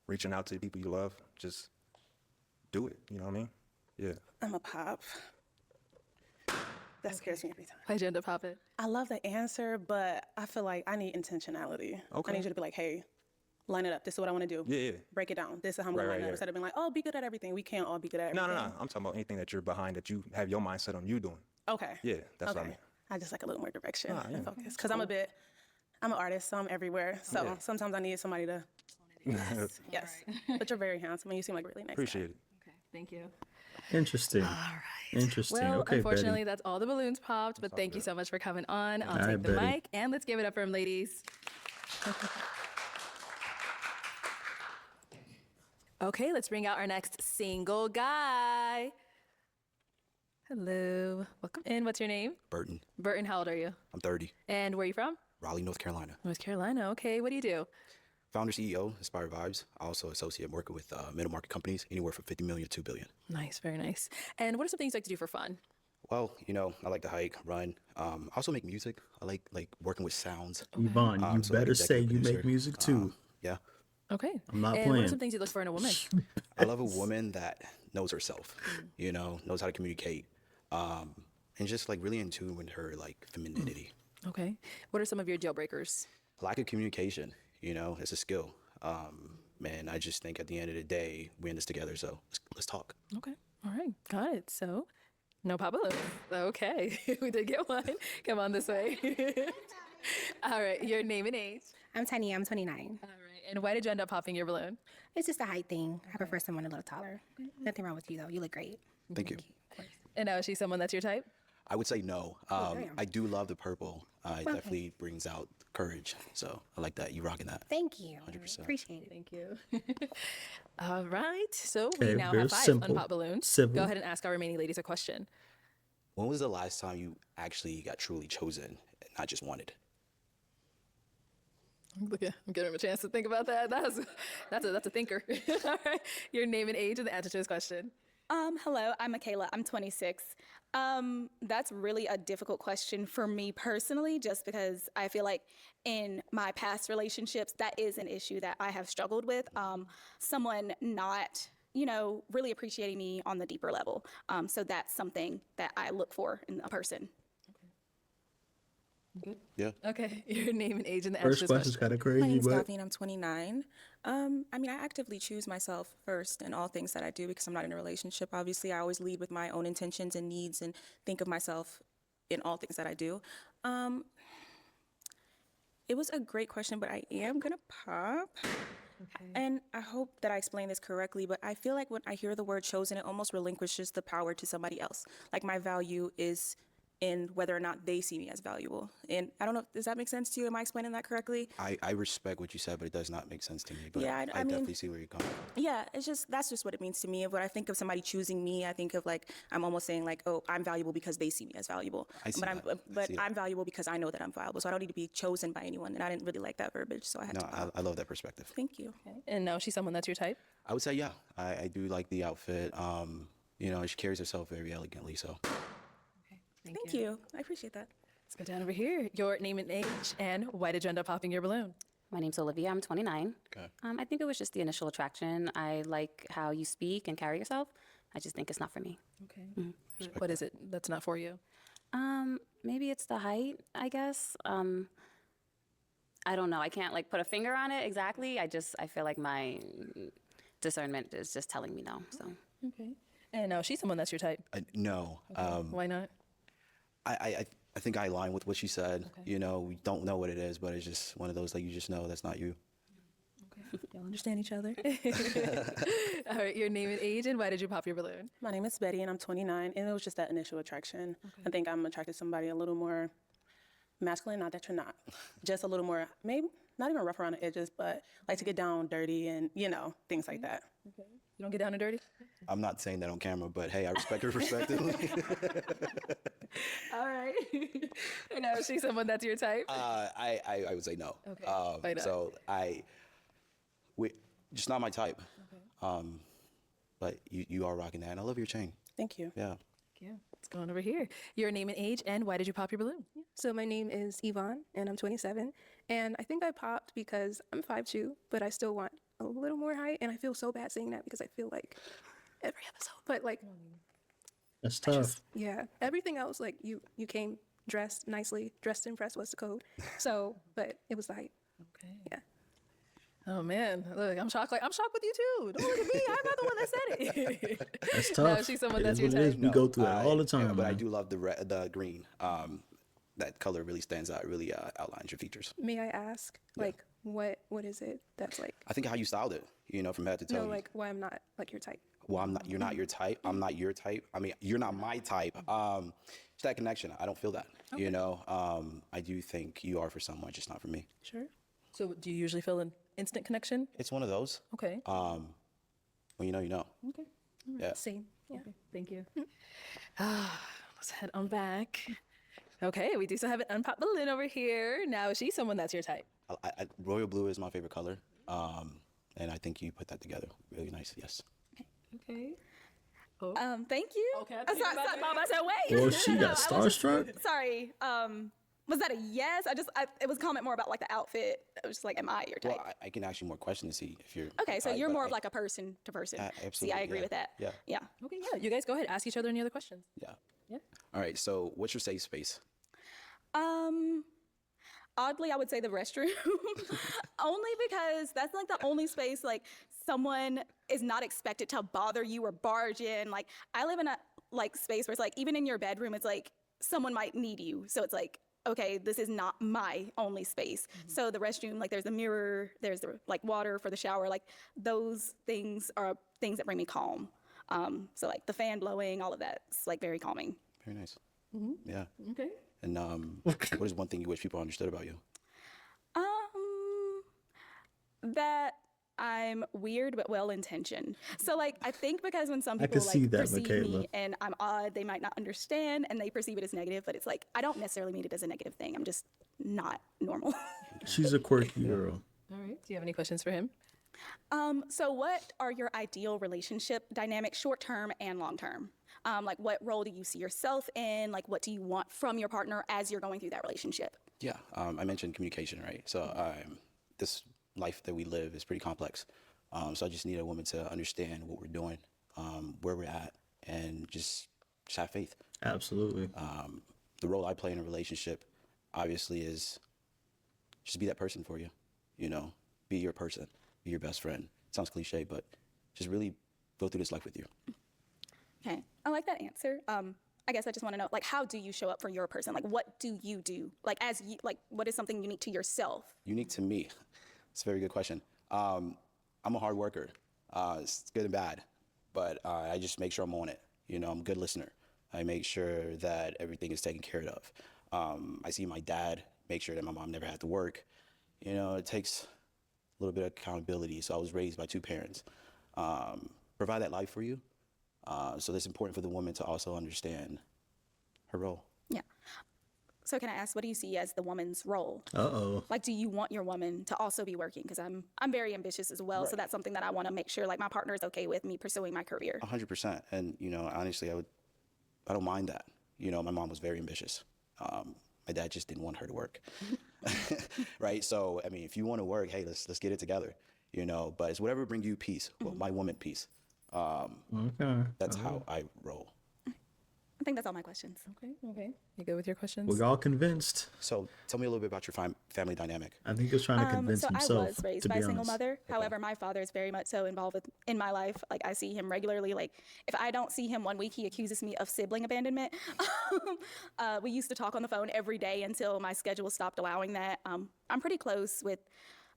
reaching out to the people you love, just do it. You know what I mean? Yeah. I'm a pop. That scares me every time. Why'd you end up popping? I love the answer, but I feel like I need intentionality. Okay. I need you to be like, hey, line it up. This is what I want to do. Yeah, yeah. Break it down. This is how I'm going to line it up. Instead of being like, oh, be good at everything. We can't all be good at No, everything. no. I'm talking about anything that you're behind that you have your mindset on you doing. Okay. Yeah, that's what I Okay. mean. I just like a little more direction yeah. and focus. Because I'm an artist, so I'm everywhere. So Yeah. sometimes I need somebody to, yes. But you're very handsome and you seem like a really nice Appreciate it. Okay. Thank you. Interesting. All right. Interesting. Well, Okay, unfortunately, Betty. that's all the balloons popped, but thank you so much for coming on. I'll All take right, the Betty. mic and let's give it up for him, ladies. Okay, let's bring out our next single guy. Hello. Welcome in. What's your name? Burton. Burton, how old are you? I'm 30. And where are you from? Raleigh, North Carolina. North Carolina. Okay, what do you do? Founder, CEO, Inspire Vibes. I also associate working with middle market companies, anywhere from 50 million to 2 billion. Nice, very nice. And what are some things you like to do for fun? Well, I like to hike, run. I also make music. I like working with sounds. Yvonne, you so like better say executive you make producer. music too. Yeah. Okay. I'm not and playing. what are some things you look for in a woman? I love a woman that knows herself, knows how to communicate, and just like really in tune with her like femininity. Okay. What are some of your deal breakers? Lack of communication, it's a skill. Man, I just think at the end of the day, we're in this together, so let's talk. Okay. All right. Got it. So, no Papa Balloons. Okay. We did get one. Come on this way. All right. Your name and age. I'm Tanya. I'm 29. All right. And why did you end up popping your balloon? It's just a height thing. I prefer someone a little taller. Nothing wrong with you, though. You look great. Thank you. And now is she someone that's your type? I would say no. damn. I do love the purple. It definitely brings out courage. So I like that. You rocking that. Thank you. 100%. Appreciate it. Thank you. All right. So Okay, we now very have 5 simple. unpop balloons. Civil. Go ahead and ask our remaining ladies a question. When was the last time you actually got truly chosen and not just wanted? I'm giving him a chance to think about that. That's a thinker. All right. Your name and age and the answer to this question. Hello, I'm Michaela. I'm 26. That's really a difficult question for me personally, just because I feel like in my past relationships, that is an issue that I have struggled with. Someone not, really appreciating me on the deeper level. So that's something that I look for in a person. Good? Yeah. Okay. Your name and age and the answer First to this question's question. kind of My crazy, name's but Daphne and I'm 29. I actively choose myself first in all things that I do because I'm not in a relationship. Obviously, I always lead with my own intentions and needs and think of myself in all things that I do. It was a great question, but I am gonna pop. Okay. And I hope that I explained this correctly, but I feel like when I hear the word chosen, it almost relinquishes the power to somebody else. Like my value is in whether or not they see me as valuable. And I don't know, does that make sense to you? Am I explaining that correctly? I respect what you said, but it does not make sense to me. But Yeah, I mean- definitely see where you're coming from. Yeah, that's just what it means to me. When I think of somebody choosing me, I think of like, I'm almost saying like, oh, I'm valuable because they see me as valuable. I see but that. I see that. I'm valuable because I know that I'm valuable. So I don't need to be chosen by anyone. And I didn't really like that verbiage, so I had No, to pop. I love that perspective. Thank you. Okay. And now she's someone that's your type? I would say, yeah, I do like the outfit. She carries herself very elegantly, so. Thank you. I appreciate that. Let's go down over here. Your name and age, and why did you end up popping your balloon? My name's Olivia. I'm 29. Okay. I think it was just the initial attraction. I like how you speak and carry yourself. I just think it's not for me. Okay. What is it that's not for you? Maybe it's the height, I guess. I don't know. I can't like put a finger on it exactly. I feel like my discernment is just telling me no. So. Okay. And she's someone that's your type. No. Why not? I think I align with what she said. You know, we don't know what it is, but it's just one of those, like, you just know that's not you. Okay. Y'all understand each other? All right, your name and age, and why did you pop your balloon? My name is Betty, and I'm 29, and it was just that initial attraction. I think I'm attracted to somebody a little more masculine, not that you're not. Just a little more, maybe not even rough around the edges, but like to get down dirty and, you know, things like that. Okay. You don't get down and dirty? I'm not saying that on camera, but hey, I respect her perspective. All right. And is she someone that's your type? I would say no. Okay. Why not? So just not my type. Okay. But you are rocking that, and I love your chain. Thank you. Yeah. Thank you. Let's go on over here. Your name and age, and why did you pop your balloon? So my name is Yvonne, and I'm 27. And I think I popped because I'm 5'2", but I still want a little more height. And I feel so bad saying that because I feel like every episode. But like, That's tough. yeah, everything else, like you came dressed nicely, dressed to impress was the code. So, but it was the height. Okay. Yeah. Oh man, look, I'm shocked. I'm shocked with you too. Don't look at me. I'm not the one that said it. That's tough. No, she's someone It that's is your what it is. type. We go through it all the time. Yeah, but I man. do love the green. That color really stands out. It really outlines your features. May I ask, like, what is it that's like? I think how you styled it, you know, from head to toe. No, like why I'm not like your type. Well, you're not your type. I'm not your type. I mean, you're not my type. It's that connection. I don't feel that, you know. I do think you are for someone, just not for me. Sure. So do you usually feel an instant connection? It's one of those. Okay. When you know, you know. Okay. Yeah. Same. Yeah. Okay. Thank you. Let's head on back. Okay, we do still have an unpopped balloon over here. Now, is she someone that's your type? Royal blue is my favorite color, and I think you put that together really nice. Yes. Okay. Thank you. Okay. Sorry, I said, wait. Well, she got starstruck. Sorry. Was that a yes? It was a comment more about like the outfit. It was just like, am I your type? Well, I can ask you more questions to see if you're. Okay, so type, you're but more of like a person to person. See, absolutely, I agree yeah. with that. Yeah. Yeah. Okay, yeah. You guys go ahead. Ask each other any other questions. Yeah. Yeah. All right. So, what's your safe space? Oddly, I would say the restroom, only because that's like the only space like someone is not expected to bother you or barge in. Like I live in a like space where it's like even in your bedroom, it's like someone might need you. So it's like, okay, this is not my only space. So the restroom, like there's a mirror, there's the like water for the shower, like those things are things that bring me calm. So like the fan blowing, all of that's like very calming. Very nice. Mm-hmm. Yeah. Okay. And what is one thing you wish people understood about you? That I'm weird but well-intentioned. So like I think because when some I people can see like that, perceive Michaela. me and I'm odd, they might not understand and they perceive it as negative, but it's like I don't necessarily mean it as a negative thing. I'm just not normal. She's a quirky girl. All right. Do you have any questions for him? So what are your ideal relationship dynamics, short-term and long-term? Like what role do you see yourself in? Like what do you want from your partner as you're going through that relationship? Yeah. I mentioned communication, right? So this life that we live is pretty complex. So I just need a woman to understand what we're doing, where we're at, and just have faith. Absolutely. The role I play in a relationship, obviously, is just be that person for you. You know, be your person, be your best friend. It sounds cliche, but just really go through this life with you. Okay, I like that answer. I guess I just want to know, like, how do you show up for your person? Like, what do you do? Like, as you, like, what is something unique to yourself? Unique to me? It's a very good question. I'm a hard worker. It's good and bad, but I just make sure I'm on it. You know, I'm a good listener. I make sure that everything is taken care of. I see my dad make sure that my mom never had to work. You know, it takes a little bit of accountability. So I was raised by two parents. Provide that life for you. So it's important for the woman to also understand her role. Yeah. So can I ask, what do you see as the woman's role? Uh-oh. Like, do you want your woman to also be working? Because I'm very ambitious as well. Right. So that's something that I want to make sure, like, my partner is okay with me pursuing my career. 100%. And, you know, honestly, I don't mind that. You know, my mom was very ambitious. My dad just didn't want her to work. Right? So, I mean, if you want to work, hey, let's get it together, you know, but it's whatever brings you peace. Well, my woman peace. Okay. That's how I roll. I think that's all my questions. Okay. You good with your questions? We're all convinced. So tell me a little bit about your family dynamic. I think he was trying to convince So himself. I was raised to by be a single honest. mother. However, my father is very much so involved in my life. Like I see him regularly. Like if I don't see him one week, he accuses me of sibling abandonment. We used to talk on the phone every day until my schedule stopped allowing that. I'm pretty close with,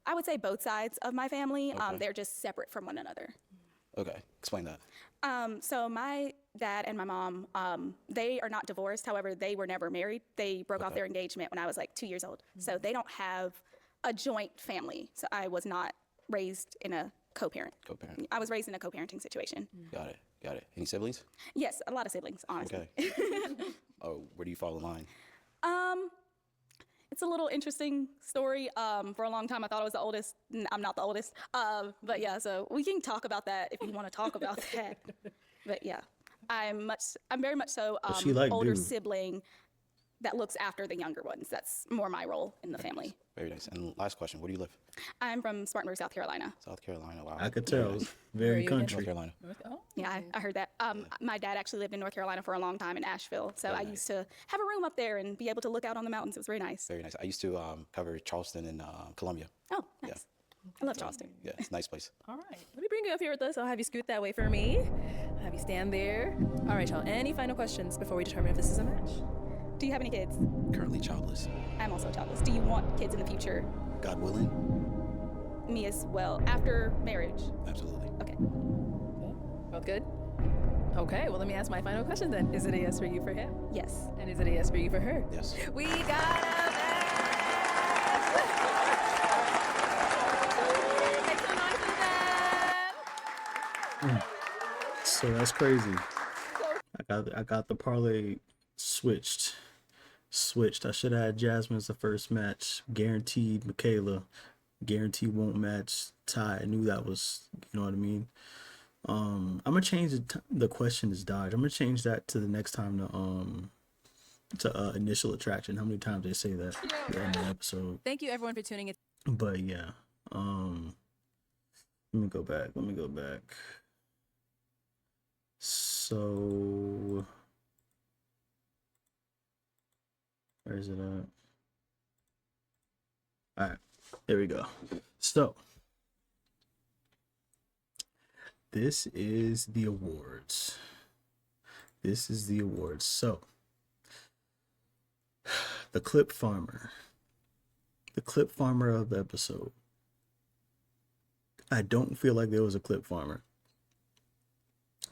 I would say, both sides of my family. Okay. They're just separate from one another. Okay, explain that. So my dad and my mom, they are not divorced. However, they were never married. They broke off their engagement when I was like 2 years old. So they don't have a joint family. So I was not raised in a co-parent. Co-parent. I was raised in a co-parenting situation. Got it. Any siblings? Yes, a lot of siblings, honestly. Okay. Oh, where do you fall in line? It's a little interesting story. For a long time, I thought I was the oldest. I'm not the oldest. But yeah, so we can talk about that if you want to talk about that. But yeah, I'm very much so she like older dude. sibling that looks after the younger ones. That's more my role in the family. Very nice. And last question, where do you live? I'm from Spartanburg, South Carolina. South Carolina, wow. I could tell. Very country. North Carolina. Yeah, I heard that. My dad actually lived in North Carolina for a long time in Asheville. So I used to have a room up there and be able to look out on the mountains. It was very nice. Very nice. I used to cover Charleston and Columbia. Oh, nice. I love Charleston. Yeah, it's a nice place. All right. Let me bring you up here with us. I'll have you scoot that way for me. I'll have you stand there. All right, y'all. Any final questions before we determine if this is a match? Do you have any kids? Currently childless. I'm also childless. Do you want kids in the future? God willing? Me as well. After marriage? Absolutely. Okay. Both good? Okay, well, let me ask my final question then. Is it a yes for you for him? Yes. And is it a yes for you for her? Yes. We got a match! Make some noise for them! So that's crazy. I got the parlay switched. I should have had Jasmine as the first match. Guaranteed Michaela. Guaranteed won't match Ty. I knew that was, you know what I mean? I'm gonna change the question is dodge. I'm gonna change that to the next time to initial attraction. How many times they say that in the episode? Thank you, everyone, for tuning in. But yeah, let me go back. So where is it at? All right, there we go. So this is the awards. So the clip farmer of the episode. I don't feel like there was a clip farmer.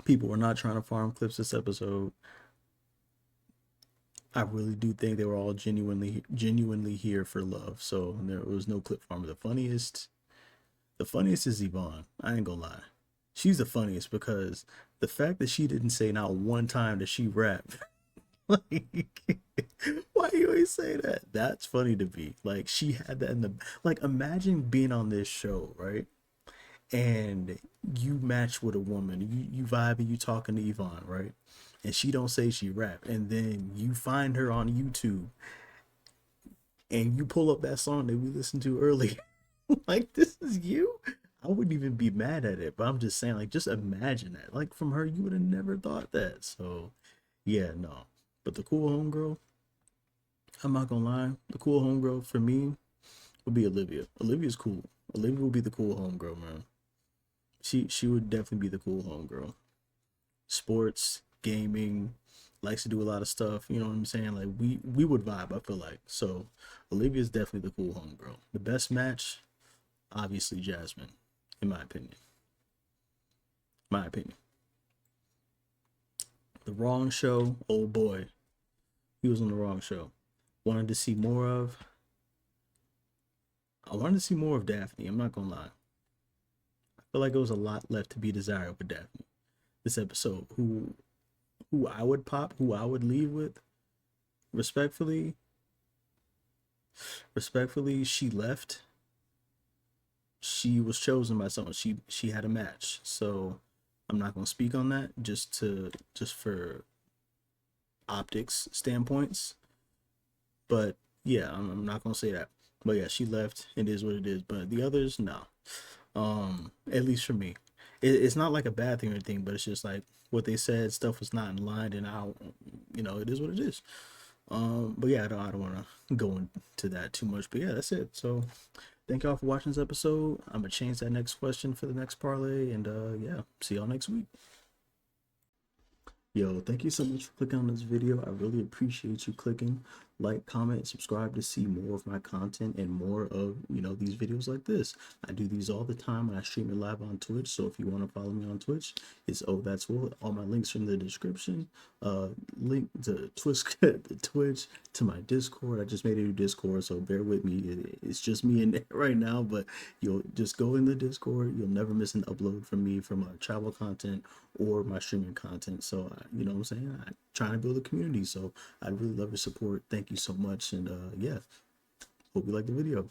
People were not trying to farm clips this episode. I really do think they were all genuinely here for love. So there was no clip farmer. The funniest is Yvonne. I ain't gonna lie. She's the funniest because the fact that she didn't say not one time that she rapped. Like, why do you always say that? That's funny to me. Like, she had that in the, like, imagine being on this show, right? And you match with a woman, you vibe and you talking to Yvonne, right? And she don't say she rap, and then you find her on YouTube and you pull up that song that we listened to earlier. Like, this is you. I wouldn't even be mad at it, but I'm just saying, like, just imagine that. Like, from her, you would have never thought that. So yeah, no. But the cool homegirl, I'm not gonna lie, the cool homegirl for me would be Olivia. Olivia's cool. Olivia would be the cool homegirl, man. She would definitely be the cool homegirl. Sports, gaming, likes to do a lot of stuff. You know what I'm saying? Like, we would vibe, I feel like. So Olivia's definitely the cool homegirl. The best match, obviously Jasmine, in my opinion. The wrong show, oh boy. He was on the wrong show. I wanted to see more of Daphne. I'm not gonna lie. I feel like there was a lot left to be desired with Daphne this episode. Who I would pop, who I would leave with, respectfully, she left. She was chosen by someone. She had a match. So I'm not gonna speak on that just for optics standpoints. But yeah, I'm not gonna say that. But yeah, she left. It is what it is. But the others, no. At least for me, it's not like a bad thing or anything, but it's just like what they said. Stuff was not in line, and it is what it is. But yeah, I don't want to go into that too much. But yeah, that's it. So thank y'all for watching this episode. I'm gonna change that next question for the next parlay, and yeah, see y'all next week. Yo, thank you so much for clicking on this video. I really appreciate you clicking. Like, comment, subscribe to see more of my content and more of, these videos like this. I do these all the time when I stream it live on Twitch. So if you want to follow me on Twitch, it's ohthatswill. All my links are in the description. Link to Twitch, to my Discord. I just made a new Discord, so bear with me. It's just me in there right now, but you'll just go in the Discord. You'll never miss an upload from me from travel content or my streaming content. So, you know what I'm saying? I'm trying to build a community, so I'd really love your support. Thank you so much, and yeah, hope you like the video.